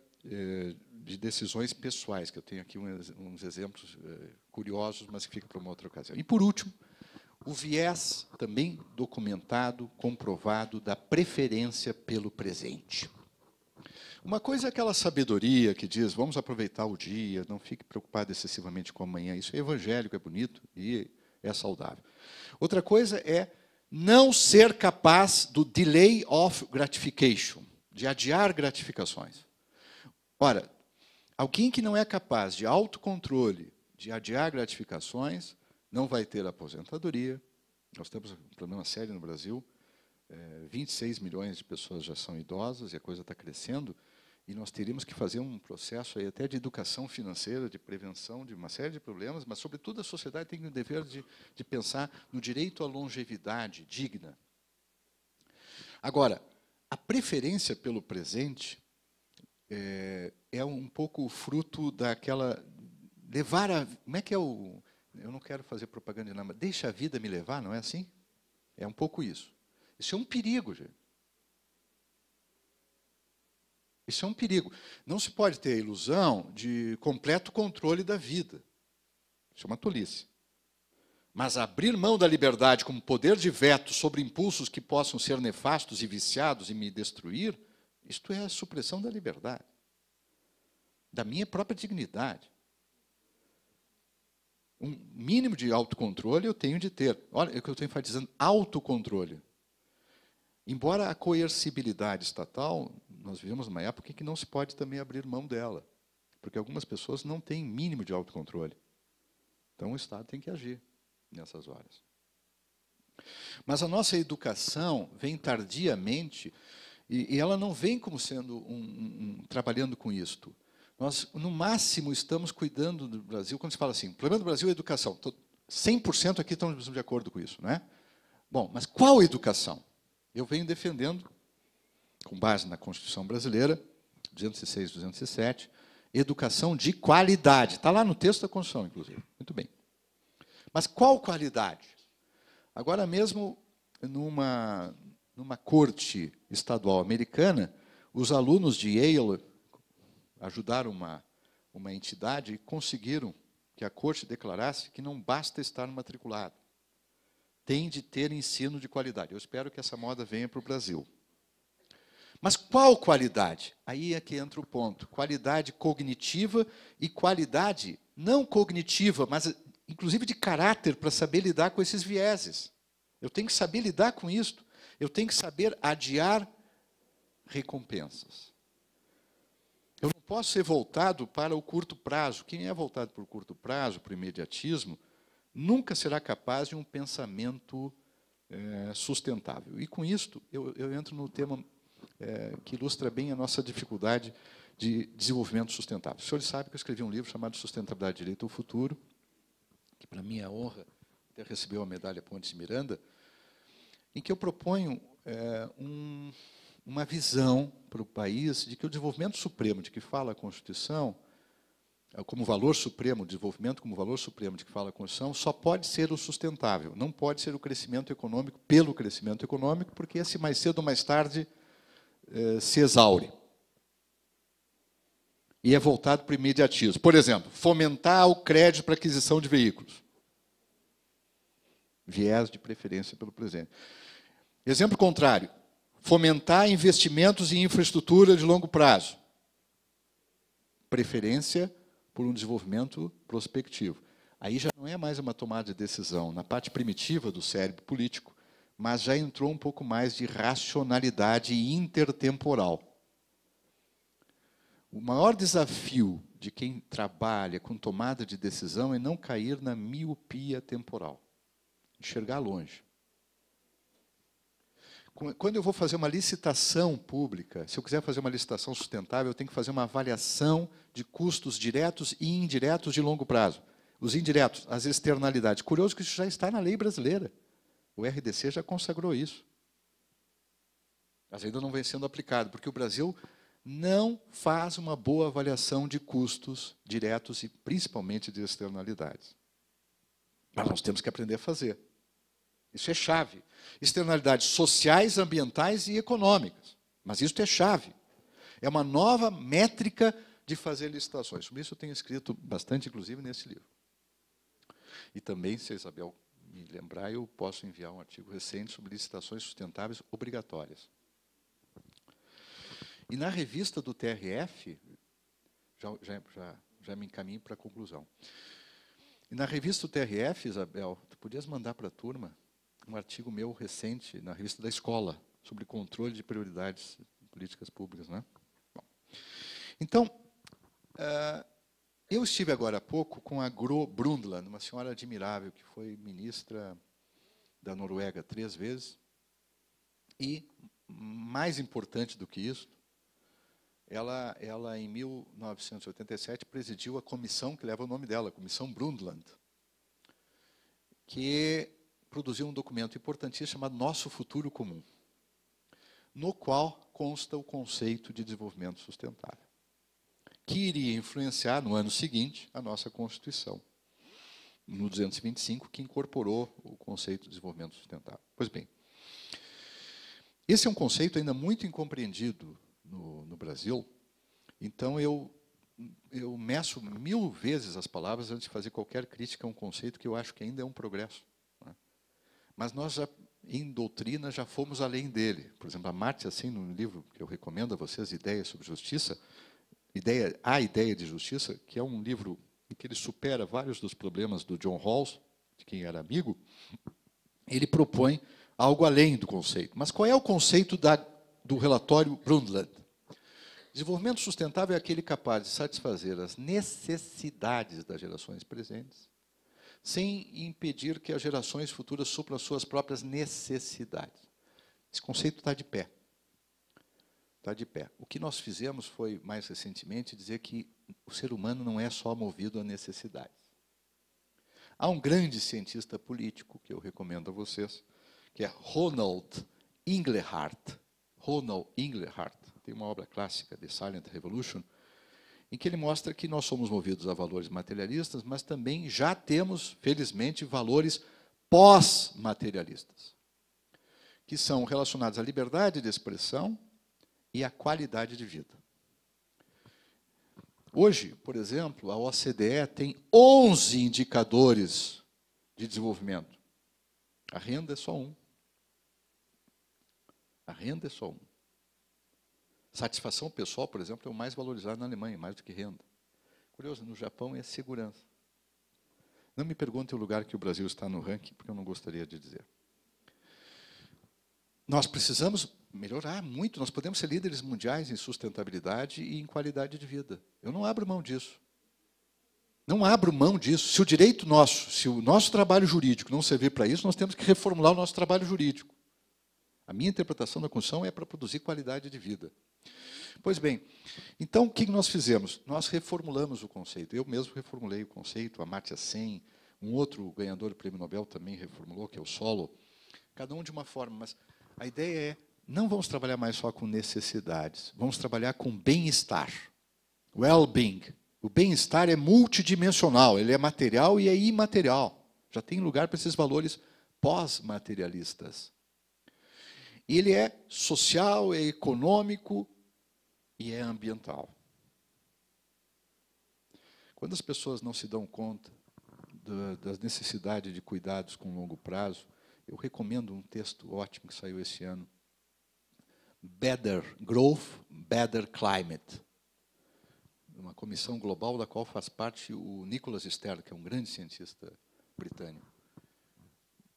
de decisões pessoais, que eu tenho aqui uns exemplos curiosos, mas que fica para uma outra ocasião. E, por último, o viés também documentado, comprovado, da preferência pelo presente. Uma coisa é aquela sabedoria que diz, vamos aproveitar o dia, não fique preocupado excessivamente com amanhã. Isso é evangélico, é bonito e é saudável. Outra coisa é não ser capaz do delay of gratification, de adiar gratificações. Ora, alguém que não é capaz de autocontrole, de adiar gratificações, não vai ter aposentadoria. Nós temos um problema sério no Brasil. 26 milhões de pessoas já são idosas e a coisa está crescendo. E nós teríamos que fazer um processo aí até de educação financeira, de prevenção de uma série de problemas, mas, sobretudo, a sociedade tem o dever de pensar no direito à longevidade digna. Agora, a preferência pelo presente é um pouco fruto daquela... levar a... Como é que é o... Eu não quero fazer propaganda de nada, mas deixa a vida me levar, não é assim? É um pouco isso. Isso é um perigo, gente. Isso é um perigo. Não se pode ter a ilusão de completo controle da vida. Isso é uma tolice. Mas abrir mão da liberdade como poder de veto sobre impulsos que possam ser nefastos e viciados e me destruir, isto é a supressão da liberdade, da minha própria dignidade. Um mínimo de autocontrole eu tenho de ter. Olha, é o que eu estou enfatizando, autocontrole. Embora a coercibilidade estatal, nós vivemos numa época em que não se pode também abrir mão dela, porque algumas pessoas não têm mínimo de autocontrole. Então, o Estado tem que agir nessas horas. Mas a nossa educação vem tardiamente, e ela não vem como sendo trabalhando com isto. Nós, no máximo, estamos cuidando do Brasil, quando se fala assim, o problema do Brasil é a educação. 100% aqui estamos de acordo com isso, não é? Bom, mas qual educação? Eu venho defendendo, com base na Constituição Brasileira, 206, 207, educação de qualidade. Está lá no texto da Constituição, inclusive. Muito bem. Mas qual qualidade? Agora mesmo, numa corte estadual americana, os alunos de Yale ajudaram uma entidade e conseguiram que a corte declarasse que não basta estar matriculado. Tem de ter ensino de qualidade. Eu espero que essa moda venha para o Brasil. Mas qual qualidade? Aí é que entra o ponto. Qualidade cognitiva e qualidade não cognitiva, mas inclusive de caráter, para saber lidar com esses vieses. Eu tenho que saber lidar com isto. Eu tenho que saber adiar recompensas. Eu não posso ser voltado para o curto prazo. Quem é voltado para o curto prazo, para o imediatismo, nunca será capaz de um pensamento sustentável. E, com isto, eu entro no tema que ilustra bem a nossa dificuldade de desenvolvimento sustentável. Os senhores sabem que eu escrevi um livro chamado Sustentabilidade e Direito ao Futuro, que, para minha honra, até recebeu a medalha Pontes de Miranda, em que eu proponho uma visão para o país de que o desenvolvimento supremo de que fala a Constituição, como valor supremo, o desenvolvimento como valor supremo de que fala a Constituição, só pode ser o sustentável, não pode ser o crescimento econômico pelo crescimento econômico, porque esse mais cedo ou mais tarde se exaure. E é voltado para o imediatismo. Por exemplo, fomentar o crédito para aquisição de veículos. Viés de preferência pelo presente. Exemplo contrário, fomentar investimentos em infraestrutura de longo prazo. Preferência por um desenvolvimento prospectivo. Aí já não é mais uma tomada de decisão na parte primitiva do cérebro político, mas já entrou um pouco mais de racionalidade intertemporal. O maior desafio de quem trabalha com tomada de decisão é não cair na miopia temporal, enxergar longe. Quando eu vou fazer uma licitação pública, se eu quiser fazer uma licitação sustentável, eu tenho que fazer uma avaliação de custos diretos e indiretos de longo prazo. Os indiretos, as externalidades. Curioso que isso já está na lei brasileira. O RDC já consagrou isso. Mas ainda não vem sendo aplicado, porque o Brasil não faz uma boa avaliação de custos diretos e principalmente de externalidades. Mas nós temos que aprender a fazer. Isso é chave. Externalidades sociais, ambientais e econômicas. Mas isso é chave. É uma nova métrica de fazer licitações. Sobre isso eu tenho escrito bastante, inclusive, nesse livro. E também, se a Isabel me lembrar, eu posso enviar um artigo recente sobre licitações sustentáveis obrigatórias. E na revista do TRF, já me encaminho para a conclusão. E na revista do TRF, Isabel, tu podias mandar para a turma um artigo meu recente, na revista da escola, sobre controle de prioridades de políticas públicas, né? Bom, então, eu estive agora há pouco com a Gro Brundtland, uma senhora admirável, que foi ministra da Noruega 3 vezes, e, mais importante do que isso, ela, em 1987, presidiu a comissão que leva o nome dela, a Comissão Brundtland, que produziu um documento importantíssimo chamado Nosso Futuro Comum, no qual consta o conceito de desenvolvimento sustentável, que iria influenciar, no ano seguinte, a nossa Constituição, no 225, que incorporou o conceito de desenvolvimento sustentável. Pois bem, esse é um conceito ainda muito incompreendido no Brasil, então eu meço 1000 vezes as palavras antes de fazer qualquer crítica a um conceito que eu acho que ainda é um progresso, né? Mas nós, já, em doutrina, já fomos além dele. Por exemplo, Amartya Sen, no livro que eu recomendo a vocês, Ideias sobre Justiça, A Ideia de Justiça, que é um livro em que ele supera vários dos problemas do John Rawls, de quem era amigo, ele propõe algo além do conceito. Mas qual é o conceito do relatório Brundtland? Desenvolvimento sustentável é aquele capaz de satisfazer as necessidades das gerações presentes, sem impedir que as gerações futuras supram as suas próprias necessidades. Esse conceito está de pé. Está de pé. O que nós fizemos foi, mais recentemente, dizer que o ser humano não é só movido a necessidades. Há um grande cientista político, que eu recomendo a vocês, que é Ronald Inglehart. Ronald Inglehart tem uma obra clássica, The Silent Revolution, em que ele mostra que nós somos movidos a valores materialistas, mas também já temos, felizmente, valores pós-materialistas, que são relacionados à liberdade de expressão e à qualidade de vida. Hoje, por exemplo, a OCDE tem 11 indicadores de desenvolvimento. A renda é só um. A renda é só um. Satisfação pessoal, por exemplo, é o mais valorizado na Alemanha, mais do que renda. Curioso, no Japão é segurança. Não me pergunte o lugar que o Brasil está no ranking, porque eu não gostaria de dizer. Nós precisamos melhorar muito, nós podemos ser líderes mundiais em sustentabilidade e em qualidade de vida. Eu não abro mão disso. Não abro mão disso. Se o direito nosso, se o nosso trabalho jurídico não servir para isso, nós temos que reformular o nosso trabalho jurídico. A minha interpretação da Constituição é para produzir qualidade de vida. Pois bem, então o que nós fizemos? Nós reformulamos o conceito. Eu mesmo reformulei o conceito, a Amartya Sen, um outro ganhador do Prêmio Nobel também reformulou, que é o Solow. Cada um de uma forma, mas a ideia é, não vamos trabalhar mais só com necessidades, vamos trabalhar com bem-estar, well-being. O bem-estar é multidimensional, ele é material e é imaterial. Já tem lugar para esses valores pós-materialistas. Ele é social, é econômico e é ambiental. Quando as pessoas não se dão conta das necessidades de cuidados com longo prazo, eu recomendo um texto ótimo que saiu esse ano, Better Growth, Better Climate, uma comissão global da qual faz parte o Nicholas Stern, que é um grande cientista britânico.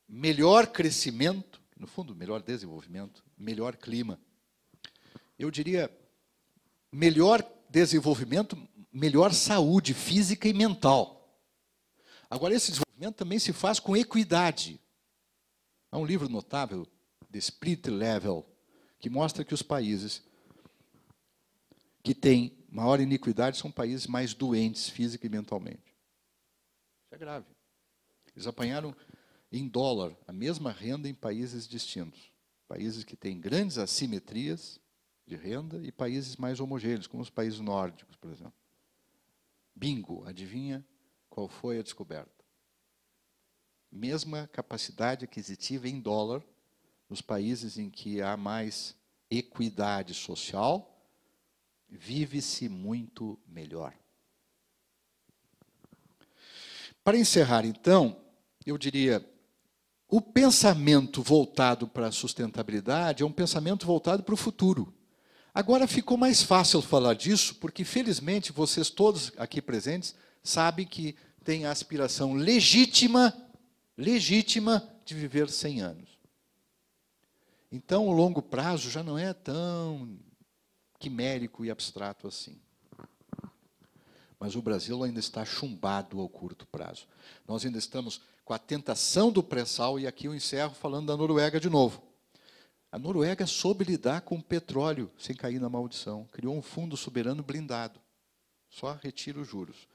Melhor crescimento, no fundo, melhor desenvolvimento, melhor clima. Eu diria, melhor desenvolvimento, melhor saúde física e mental. Agora, esse desenvolvimento também se faz com equidade. Há um livro notável, The Spirit Level, que mostra que os países que têm maior iniquidade são países mais doentes física e mentalmente. Isso é grave. Eles apanharam em dólar a mesma renda em países distintos. Países que têm grandes assimetrias de renda e países mais homogêneos, como os países nórdicos, por exemplo. Bingo, adivinha qual foi a descoberta? Mesma capacidade aquisitiva em dólar nos países em que há mais equidade social vive-se muito melhor. Para encerrar, então, eu diria, o pensamento voltado para a sustentabilidade é um pensamento voltado para o futuro. Agora ficou mais fácil falar disso, porque, felizmente, vocês todos aqui presentes sabem que têm a aspiração legítima de viver 100 anos. Então, o longo prazo já não é tão quimérico e abstrato assim. Mas o Brasil ainda está chumbado ao curto prazo. Nós ainda estamos com a tentação do pré-sal, e aqui eu encerro falando da Noruega de novo. A Noruega soube lidar com o petróleo sem cair na maldição. Criou um fundo soberano blindado. Só retira os juros.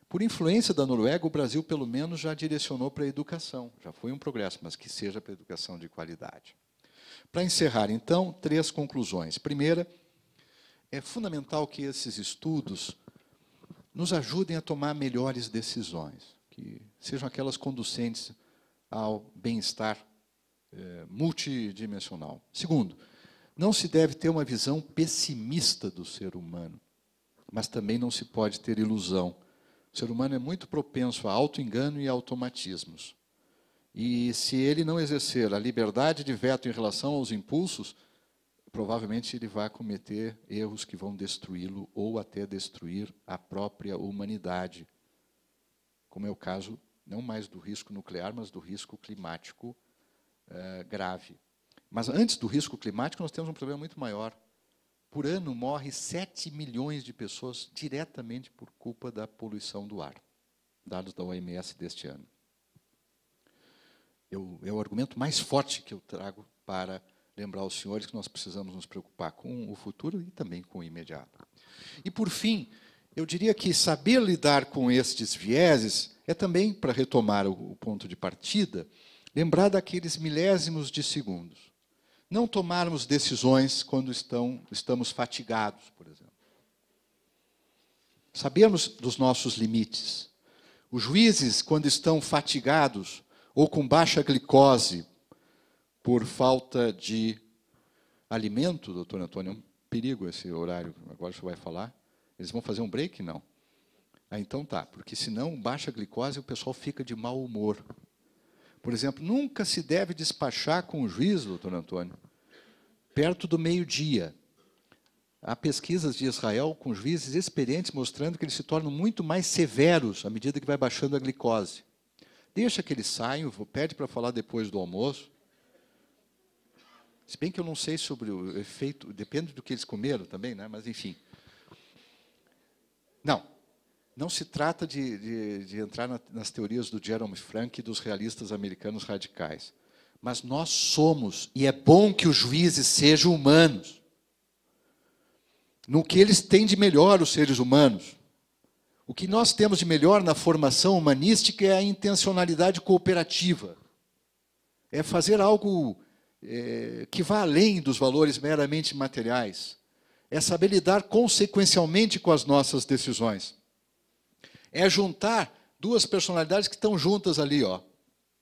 Por influência da Noruega, o Brasil, pelo menos, já direcionou para a educação. Já foi um progresso, mas que seja para a educação de qualidade. Para encerrar, então, 3 conclusões. Primeira, é fundamental que esses estudos nos ajudem a tomar melhores decisões, que sejam aquelas conducentes ao bem-estar multidimensional. Segundo, não se deve ter uma visão pessimista do ser humano, mas também não se pode ter ilusão. O ser humano é muito propenso a auto-engano e automatismos. E se ele não exercer a liberdade de veto em relação aos impulsos, provavelmente ele vai cometer erros que vão destruí-lo ou até destruir a própria humanidade, como é o caso não mais do risco nuclear, mas do risco climático grave. Mas antes do risco climático, nós temos um problema muito maior. Por ano, morre 7 milhões de pessoas diretamente por culpa da poluição do ar. Dados da OMS deste ano. É o argumento mais forte que eu trago para lembrar aos senhores que nós precisamos nos preocupar com o futuro e também com o imediato. E, por fim, eu diria que saber lidar com estes vieses é também, para retomar o ponto de partida, lembrar daqueles milésimos de segundos. Não tomarmos decisões quando estamos fatigados, por exemplo. Sabermos dos nossos limites. Os juízes, quando estão fatigados ou com baixa glicose, por falta de alimento, doutor Antônio, é um perigo esse horário, agora o senhor vai falar. Eles vão fazer um break? Não. Então tá, porque senão baixa glicose e o pessoal fica de mau humor. Por exemplo, nunca se deve despachar com o juiz, doutor Antônio, perto do meio-dia. Há pesquisas de Israel com juízes experientes mostrando que eles se tornam muito mais severos à medida que vai baixando a glicose. Deixa que eles saiam, pede para falar depois do almoço. Se bem que eu não sei sobre o efeito, depende do que eles comeram também, né? Mas, enfim. Não se trata de entrar nas teorias do Jerome Frank e dos realistas americanos radicais. Mas nós somos, e é bom que os juízes sejam humanos. No que eles têm de melhor, os seres humanos. O que nós temos de melhor na formação humanística é a intencionalidade cooperativa. É fazer algo que vá além dos valores meramente materiais. É saber lidar consequencialmente com as nossas decisões. É juntar 2 personalidades que estão juntas ali, ó.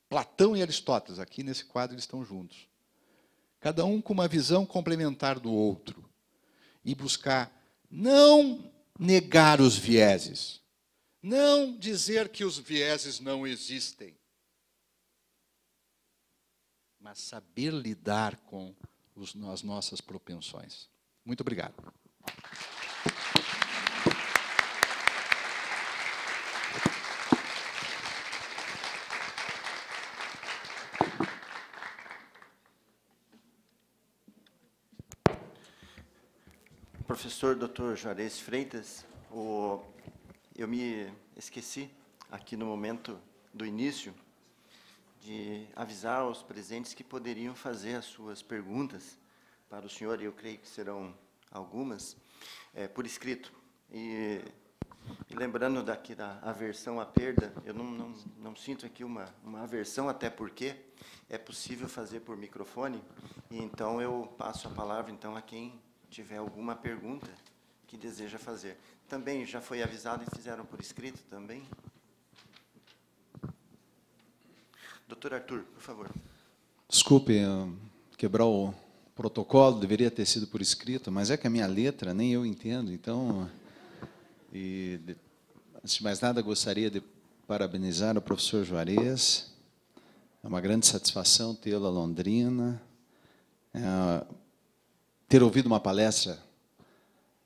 Platão e Aristóteles, aqui nesse quadro eles estão juntos. Cada um com uma visão complementar do outro. E buscar não negar os vieses, não dizer que os vieses não existem, mas saber lidar com as nossas propensões. Muito obrigado. Professor Dr. Juarez Freitas, eu me esqueci, aqui no momento do início, de avisar aos presentes que poderiam fazer as suas perguntas para o senhor, e eu creio que serão algumas, por escrito. E lembrando daqui da aversão à perda, eu não sinto aqui uma aversão, até porque é possível fazer por microfone, e então eu passo a palavra então a quem tiver alguma pergunta que deseja fazer. Também já foi avisado e fizeram por escrito também? Doutor Arthur, por favor. Desculpe quebrar o protocolo deveria ter sido por escrito, mas é que a minha letra nem eu entendo, então... Antes de mais nada, gostaria de parabenizar o professor Juarez. É uma grande satisfação tê-lo a Londrina. Ter ouvido uma palestra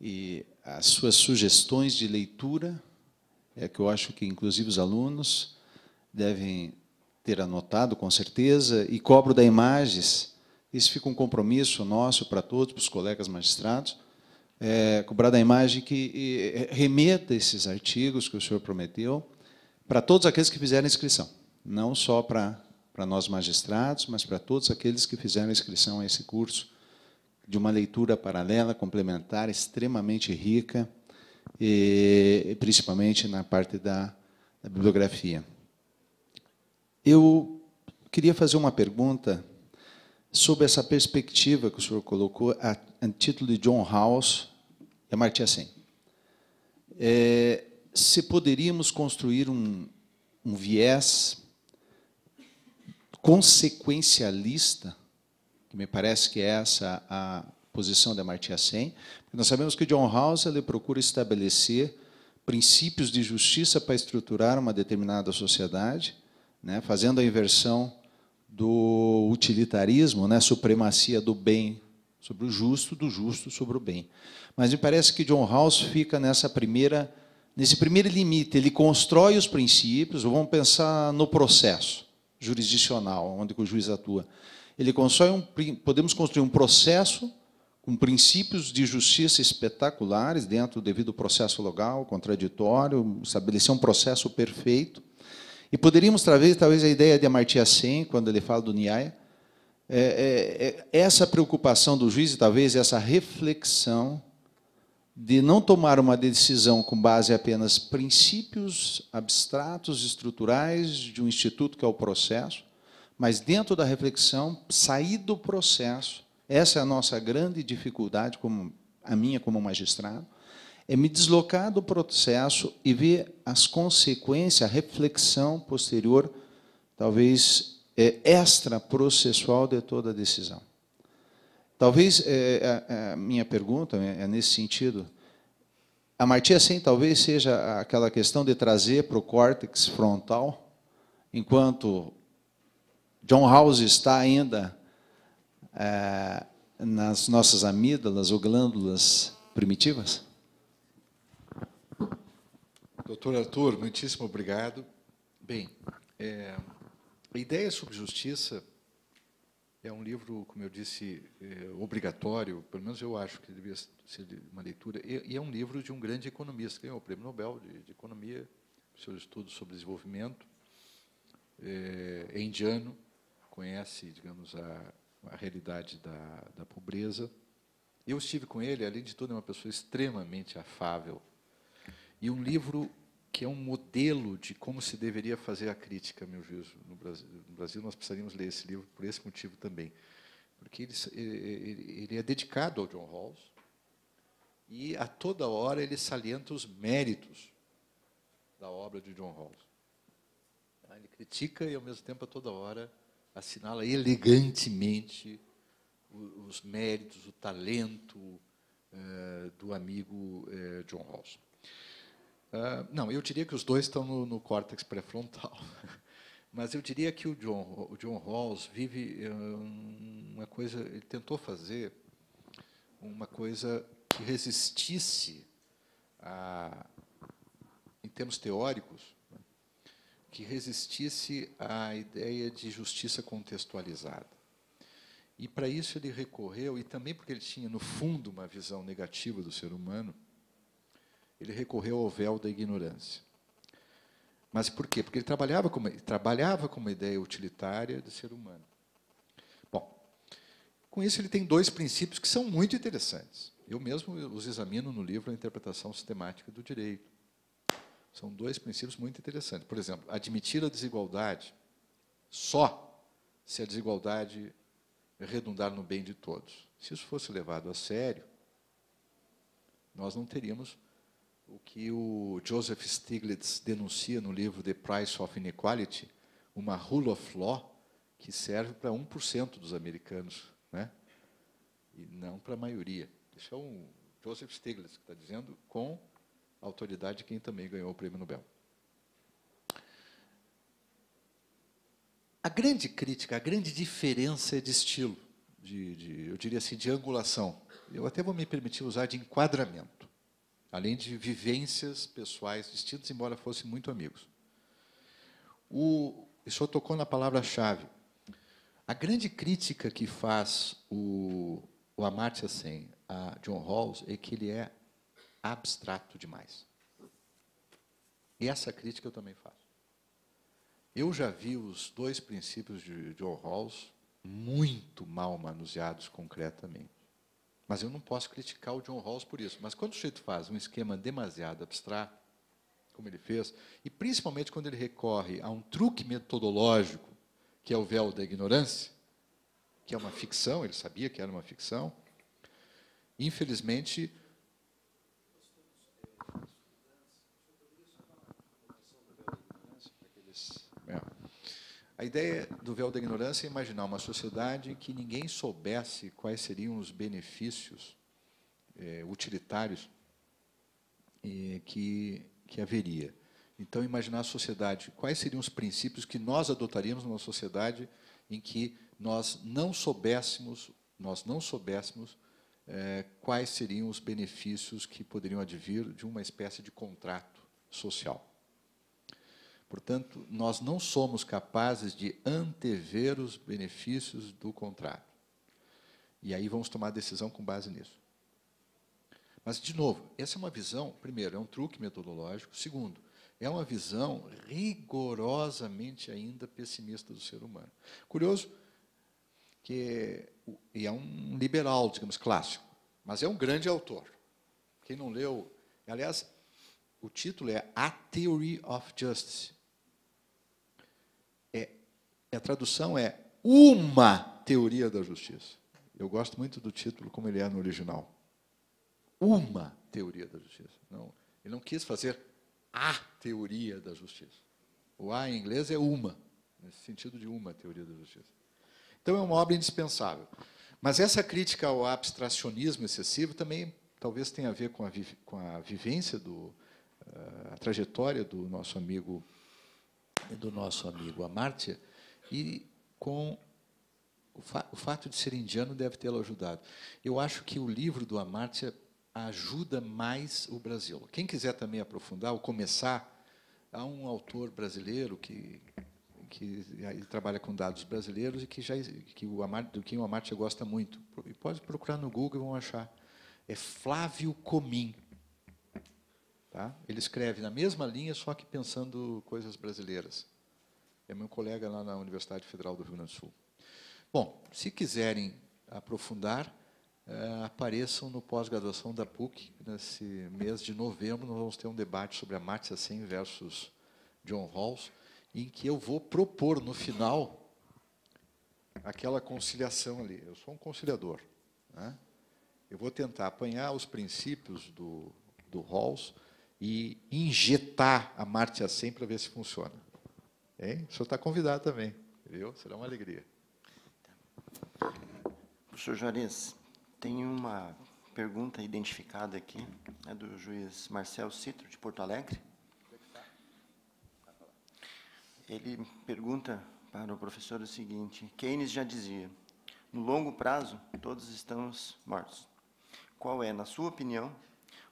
e as suas sugestões de leitura, que eu acho que, inclusive, os alunos devem ter anotado, com certeza, e cobro da Imagens. Isso fica um compromisso nosso para todos, para os colegas magistrados, cobrar da Imagem que remeta esses artigos que o senhor prometeu para todos aqueles que fizeram inscrição, não só para nós magistrados, mas para todos aqueles que fizeram inscrição a esse curso, de uma leitura paralela, complementar, extremamente rica, e principalmente na parte da bibliografia. Eu queria fazer uma pergunta sobre essa perspectiva que o senhor colocou a título de John Rawls e Amartya Sen. Se poderíamos construir um viés consequencialista, que me parece que é essa a posição de Amartya Sen, porque nós sabemos que John Rawls ele procura estabelecer princípios de justiça para estruturar uma determinada sociedade, né, fazendo a inversão do utilitarismo, né, supremacia do bem sobre o justo, do justo sobre o bem. Mas me parece que John Rawls fica nesse primeiro limite. Ele constrói os princípios, vamos pensar no processo jurisdicional, onde o juiz atua. Ele podemos construir um processo com princípios de justiça espetaculares dentro do devido processo legal, contraditório, estabelecer um processo perfeito. E poderíamos talvez a ideia de Amartya Sen, quando ele fala do Nyaya, essa preocupação do juiz, e talvez essa reflexão de não tomar uma decisão com base em apenas princípios abstratos, estruturais de um instituto que é o processo, mas dentro da reflexão, sair do processo. Essa é a nossa grande dificuldade, a minha como magistrado, é me deslocar do processo e ver as consequências, a reflexão posterior, talvez extraprocessual de toda a decisão. Talvez a minha pergunta é nesse sentido. Amartya Sen talvez seja aquela questão de trazer para o córtex frontal, enquanto John Rawls está ainda nas nossas amígdalas ou glândulas primitivas? Doutor Arthur, muitíssimo obrigado. Bem, a Ideia sobre Justiça é um livro, como eu disse, obrigatório, pelo menos eu acho que devia ser uma leitura, e é um livro de um grande economista, que ganhou o Prêmio Nobel de Economia, seus estudos sobre desenvolvimento, é indiano, conhece, digamos, a realidade da pobreza. Eu estive com ele, além de tudo, é uma pessoa extremamente afável, e um livro que é um modelo de como se deveria fazer a crítica, a meu juízo, no Brasil. No Brasil, nós precisaríamos ler esse livro por esse motivo também, porque ele é dedicado ao John Rawls e, a toda hora, ele salienta os méritos da obra de John Rawls. Ele critica e, ao mesmo tempo, a toda hora, assinala elegantemente os méritos, o talento do amigo John Rawls. Não, eu diria que os dois estão no córtex pré-frontal, mas eu diria que o John Rawls vive uma coisa, ele tentou fazer uma coisa que resistisse em termos teóricos, que resistisse à ideia de justiça contextualizada. E, para isso, ele recorreu, e também porque ele tinha, no fundo, uma visão negativa do ser humano, ele recorreu ao véu da ignorância. Mas por quê? Porque ele trabalhava com uma ideia utilitária do ser humano. Bom, com isso ele tem dois princípios que são muito interessantes. Eu mesmo os examino no livro A Interpretação Sistemática do Direito. São dois princípios muito interessantes. Por exemplo, admitir a desigualdade só se a desigualdade redundar no bem de todos. Se isso fosse levado a sério, nós não teríamos o que o Joseph Stiglitz denuncia no livro The Price of Inequality, uma rule of law que serve para 1% dos americanos, né? e não para a maioria. Isso é um Joseph Stiglitz que está dizendo, com a autoridade de quem também ganhou o Prêmio Nobel. A grande crítica, a grande diferença é de estilo, eu diria assim, de angulação. Eu até vou me permitir usar de enquadramento, além de vivências pessoais distintas, embora fossem muito amigos. O senhor tocou na palavra-chave. A grande crítica que faz o Amartya Sen a John Rawls é que ele é abstrato demais. E essa crítica eu também faço. Eu já vi os 2 princípios de John Rawls muito mal manuseados concretamente. Mas eu não posso criticar o John Rawls por isso. Mas quando o sujeito faz um esquema demasiado abstrato, como ele fez, e principalmente quando ele recorre a um truque metodológico, que é o véu da ignorância, que é uma ficção, ele sabia que era uma ficção, infelizmente... A ideia do véu da ignorância é imaginar uma sociedade em que ninguém soubesse quais seriam os benefícios utilitários que haveria. Então, imaginar a sociedade, quais seriam os princípios que nós adotaríamos numa sociedade em que nós não soubéssemos quais seriam os benefícios que poderiam advir de uma espécie de contrato social. Portanto, nós não somos capazes de antever os benefícios do contrato. E aí vamos tomar decisão com base nisso. Mas, de novo, essa é uma visão, primeiro, é um truque metodológico. Segundo, é uma visão rigorosamente ainda pessimista do ser humano. Curioso que é um liberal, digamos, clássico, mas é um grande autor. Quem não leu... Aliás, o título é A Theory of Justice. A tradução é uma teoria da justiça. Eu gosto muito do título como ele é no original. Uma teoria da justiça. Não, ele não quis fazer a teoria da justiça. O A em inglês é uma, nesse sentido de uma teoria da justiça. Então é uma obra indispensável. Mas essa crítica ao abstracionismo excessivo também talvez tenha a ver com a vivência, a trajetória do nosso amigo Amartya, e com o fato de ser indiano deve tê-lo ajudado. Eu acho que o livro do Amartya ajuda mais o Brasil. Quem quiser também aprofundar ou começar, há um autor brasileiro que trabalha com dados brasileiros e que o Amartya gosta muito. E pode procurar no Google e vão achar. É Flávio Comim. Tá? Ele escreve na mesma linha, só que pensando coisas brasileiras. É meu colega lá na Universidade Federal do Rio Grande do Sul. Bom, se quiserem aprofundar, apareçam no pós-graduação da PUC. Nesse mês de novembro, nós vamos ter um debate sobre Amartya Sen versus John Rawls, em que eu vou propor, no final, aquela conciliação ali. Eu sou um conciliador. Né? Eu vou tentar apanhar os princípios do Rawls e injetar Amartya Sen para ver se funciona. Hein? O senhor está convidado também, viu? Será uma alegria. Professor Juarez, tem uma pergunta identificada aqui, é do juiz Marcel Citro, de Porto Alegre. Ele pergunta para o professor o seguinte: Keynes já dizia, no longo prazo, todos estamos mortos. Qual é, na sua opinião,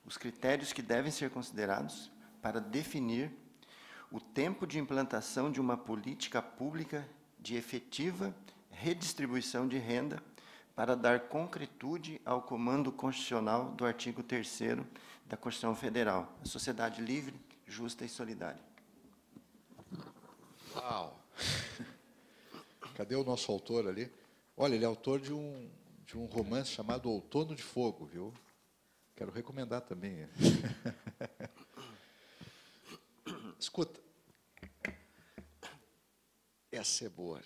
os critérios que devem ser considerados para definir o tempo de implantação de uma política pública de efetiva redistribuição de renda para dar concretude ao comando constitucional do artigo 3º da Constituição Federal, a sociedade livre, justa e solidária? Uau! Cadê o nosso autor ali? Olha, ele é autor de um romance chamado Outono de Fogo, viu? Quero recomendar também. Escuta, essa é boa.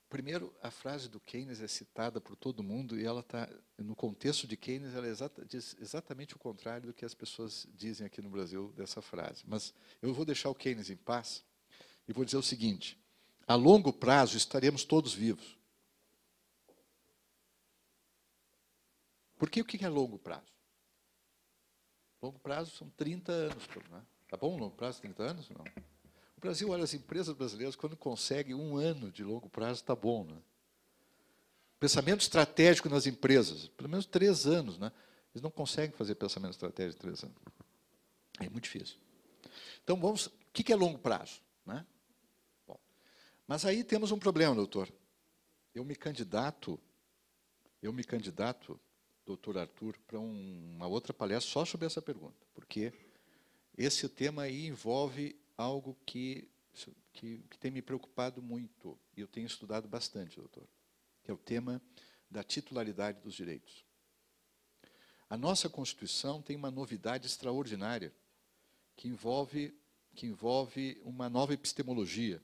Primeiro, a frase do Keynes é citada por todo mundo e ela está, no contexto de Keynes, ela diz exatamente o contrário do que as pessoas dizem aqui no Brasil dessa frase. Mas eu vou deixar o Keynes em paz e vou dizer o seguinte: a longo prazo estaremos todos vivos. Porque o que é longo prazo? Longo prazo são 30 anos. Né? Tá bom longo prazo, 30 anos? Não. O Brasil, olha, as empresas brasileiras, quando conseguem 1 ano de longo prazo, está bom. Né? Pensamento estratégico nas empresas, pelo menos 3 anos. Né? Eles não conseguem fazer pensamento estratégico em 3 anos. É muito difícil. Então, o que é longo prazo? Né? Bom, mas aí temos um problema, doutor. Eu me candidato, doutor Arthur, para uma outra palestra só sobre essa pergunta, porque esse tema aí envolve algo que tem me preocupado muito, e eu tenho estudado bastante, doutor, que é o tema da titularidade dos direitos. A nossa Constituição tem uma novidade extraordinária, que envolve uma nova epistemologia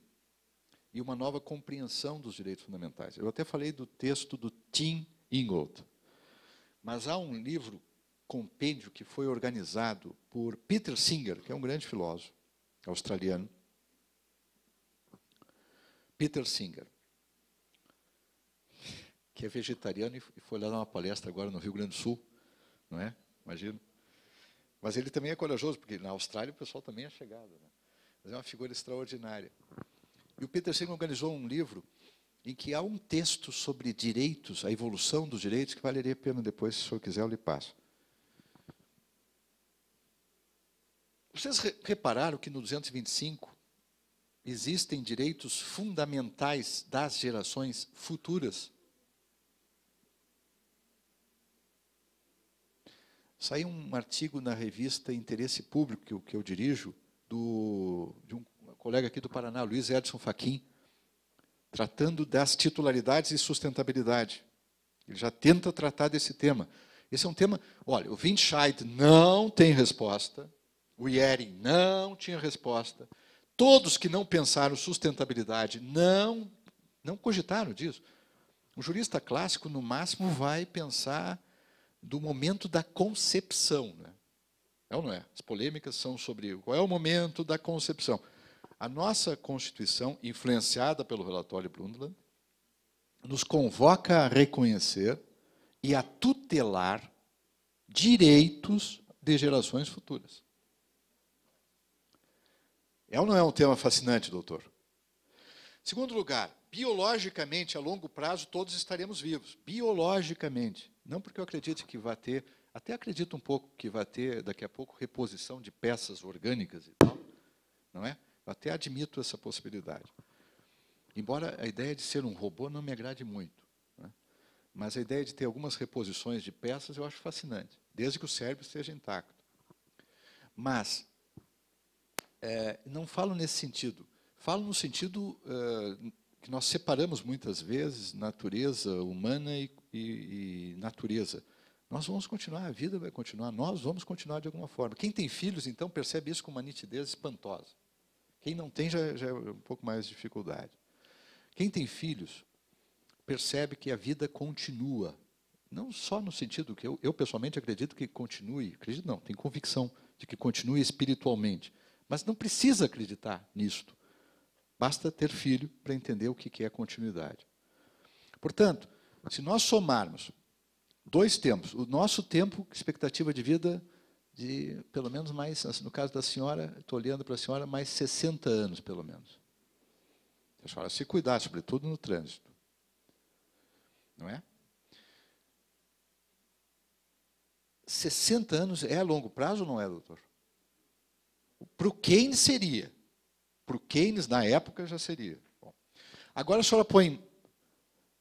e uma nova compreensão dos direitos fundamentais. Eu até falei do texto do Tim Ingold, mas há um livro, compêndio, que foi organizado por Peter Singer, que é um grande filósofo australiano. Peter Singer, que é vegetariano e foi lá dar uma palestra agora no Rio Grande do Sul, não é? Imagina. Mas ele também é corajoso, porque na Austrália o pessoal também é chegado. Né? Mas é uma figura extraordinária. E o Peter Singer organizou um livro em que há um texto sobre direitos, a evolução dos direitos, que valeria a pena depois, se o senhor quiser, eu lhe passo. Vocês repararam que no 225 existem direitos fundamentais das gerações futuras? Saiu um artigo na revista Interesse Público, que eu dirijo, de um colega aqui do Paraná, Luiz Edson Fachin, tratando das titularidades e sustentabilidade. Ele já tenta tratar desse tema. Esse é um tema... Olha, o Windscheid não tem resposta, o Yering não tinha resposta, todos que não pensaram sustentabilidade não cogitaram disso. O jurista clássico, no máximo, vai pensar do momento da concepção. Né? É ou não é? As polêmicas são sobre qual é o momento da concepção. A nossa Constituição, influenciada pelo relatório Brundtland, nos convoca a reconhecer e a tutelar direitos de gerações futuras. É ou não é um tema fascinante, doutor? Segundo lugar, biologicamente, a longo prazo, todos estaremos vivos. Biologicamente. Não porque eu acredite que vai ter, até acredito um pouco que vai ter, daqui a pouco, reposição de peças orgânicas e tal, não é? Eu até admito essa possibilidade. Embora a ideia de ser um robô não me agrade muito, né? Mas a ideia de ter algumas reposições de peças eu acho fascinante, desde que o cérebro esteja intacto. Mas, não falo nesse sentido. Falo no sentido que nós separamos muitas vezes natureza humana e natureza. Nós vamos continuar, a vida vai continuar, nós vamos continuar de alguma forma. Quem tem filhos, então, percebe isso com uma nitidez espantosa. Quem não tem já é um pouco mais de dificuldade. Quem tem filhos percebe que a vida continua. Não só no sentido que eu pessoalmente acredito que continue, acredito não, tenho convicção de que continue espiritualmente. Mas não precisa acreditar nisto. Basta ter filho para entender o que é a continuidade. Portanto, se nós somarmos 2 tempos, o nosso tempo, expectativa de vida, de pelo menos mais, no caso da senhora, estou olhando para a senhora, mais 60 anos, pelo menos. A senhora se cuidar, sobretudo no trânsito. Não é? 60 anos é a longo prazo ou não é, doutor? Para o Keynes seria. Para o Keynes, na época, já seria. Bom, agora a senhora põe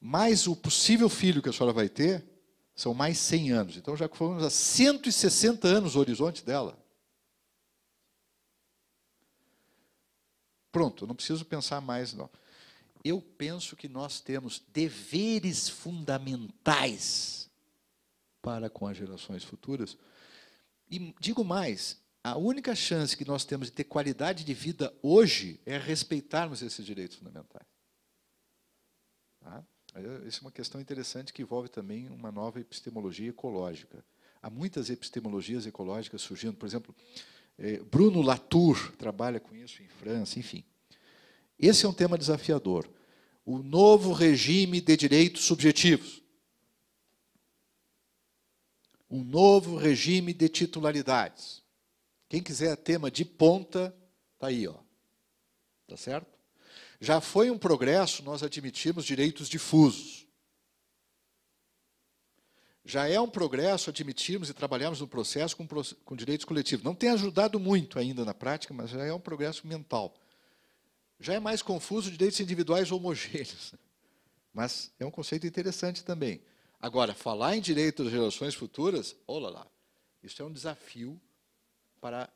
mais o possível filho que a senhora vai ter, são mais 100 anos. Então, já fomos a 160 anos o horizonte dela. Pronto, não preciso pensar mais, não. Eu penso que nós temos deveres fundamentais para com as gerações futuras. E digo mais, a única chance que nós temos de ter qualidade de vida hoje é respeitarmos esses direitos fundamentais. Tá? Essa é uma questão interessante que envolve também uma nova epistemologia ecológica. Há muitas epistemologias ecológicas surgindo. Por exemplo, Bruno Latour trabalha com isso em França, enfim. Esse é um tema desafiador. O novo regime de direitos subjetivos. um novo regime de titularidades. Quem quiser tema de ponta, está aí, ó. Tá certo? Já foi um progresso nós admitirmos direitos difusos. Já é um progresso admitirmos e trabalharmos no processo com direitos coletivos. Não tem ajudado muito ainda na prática, mas já é um progresso mental. Já é mais confuso direitos individuais homogêneos. Mas é um conceito interessante também. Agora, falar em direito das gerações futuras, olha lá, isso é um desafio para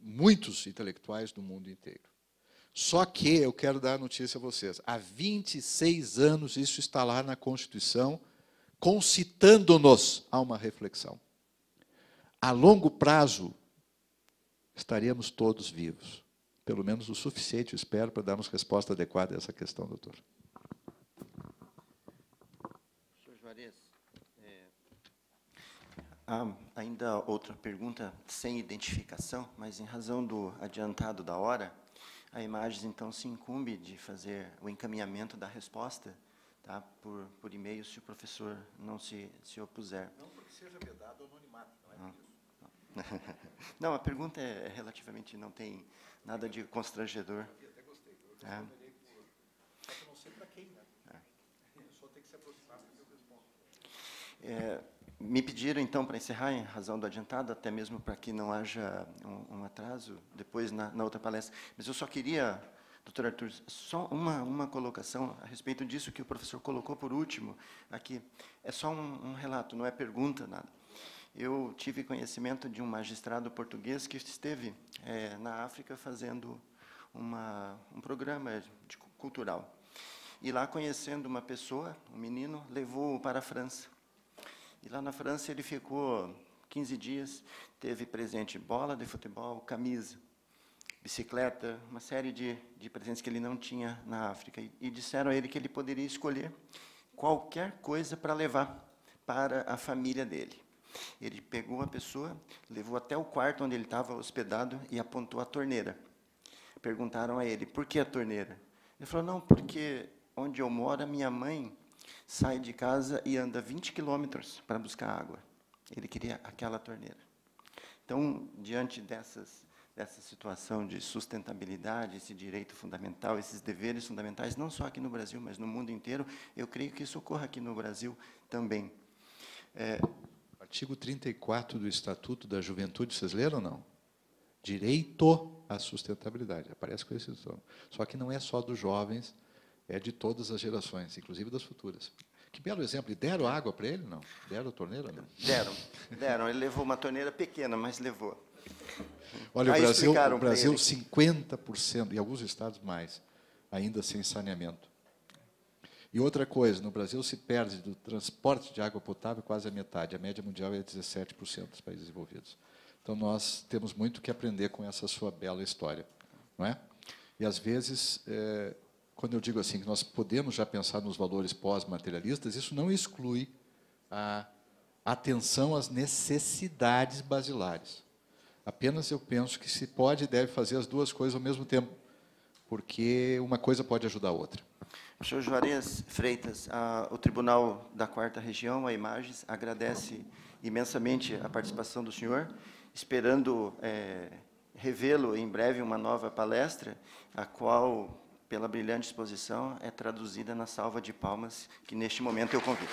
muitos intelectuais do mundo inteiro. Só que eu quero dar a notícia a vocês. Há 26 anos isso está lá na Constituição, concitando-nos a uma reflexão. A longo prazo, estaremos todos vivos. Pelo menos o suficiente, eu espero, para darmos resposta adequada a essa questão, doutor. Professor Juarez, há ainda outra pergunta sem identificação, mas em razão do adiantado da hora, a Imagens, então, se incumbe de fazer o encaminhamento da resposta, tá, por e-mail, se o professor não se opuser. Não porque seja vedado o anonimato, não é isso? Não, a pergunta é relativamente, não tem nada de constrangedor. Eu até gostei. Eu responderei só que eu não sei para quem, né? Eu só tenho que se aproximar para que eu respondo. Me pediram, então, para encerrar, em razão do adiantado, até mesmo para que não haja um atraso depois na outra palestra. Mas eu só queria, doutor Arthur, só uma colocação a respeito disso que o professor colocou por último aqui. É só um relato, não é pergunta, nada. Eu tive conhecimento de um magistrado português que esteve na África fazendo um programa cultural. E lá, conhecendo uma pessoa, um menino, levou-o para a França. E lá na França ele ficou 15 dias, teve presente bola de futebol, camisa, bicicleta, uma série de presentes que ele não tinha na África. E disseram a ele que ele poderia escolher qualquer coisa para levar para a família dele. Ele pegou a pessoa, levou até o quarto onde ele estava hospedado e apontou a torneira. Perguntaram a ele, por que a torneira? Ele falou, não, porque onde eu moro, a minha mãe sai de casa e anda 20 quilômetros para buscar água. Ele queria aquela torneira. Então, diante dessa situação de sustentabilidade, esse direito fundamental, esses deveres fundamentais, não só aqui no Brasil, mas no mundo inteiro, eu creio que isso ocorra aqui no Brasil também. Artigo 34 do Estatuto da Juventude, vocês leram ou não? Direito à sustentabilidade. Aparece com esse nome. Só que não é só dos jovens, é de todas as gerações, inclusive das futuras. Que belo exemplo. E deram água para ele, não? Deram a torneira, não? Deram. Ele levou uma torneira pequena, mas levou. Olha, o Brasil 50%, e alguns estados mais, ainda sem saneamento. E outra coisa, no Brasil se perde do transporte de água potável quase a metade. A média mundial é 17% dos países desenvolvidos. Então, nós temos muito que aprender com essa sua bela história, não é? E, às vezes, quando eu digo assim, que nós podemos já pensar nos valores pós-materialistas, isso não exclui a atenção às necessidades basilares. Apenas eu penso que se pode e deve fazer as duas coisas ao mesmo tempo, porque uma coisa pode ajudar a outra. Professor Juarez Freitas, o Tribunal da 4ª Região, a Imagens, agradece imensamente a participação do senhor, esperando revê-lo em breve uma nova palestra, a qual, pela brilhante exposição, é traduzida na salva de palmas que, neste momento, eu convido.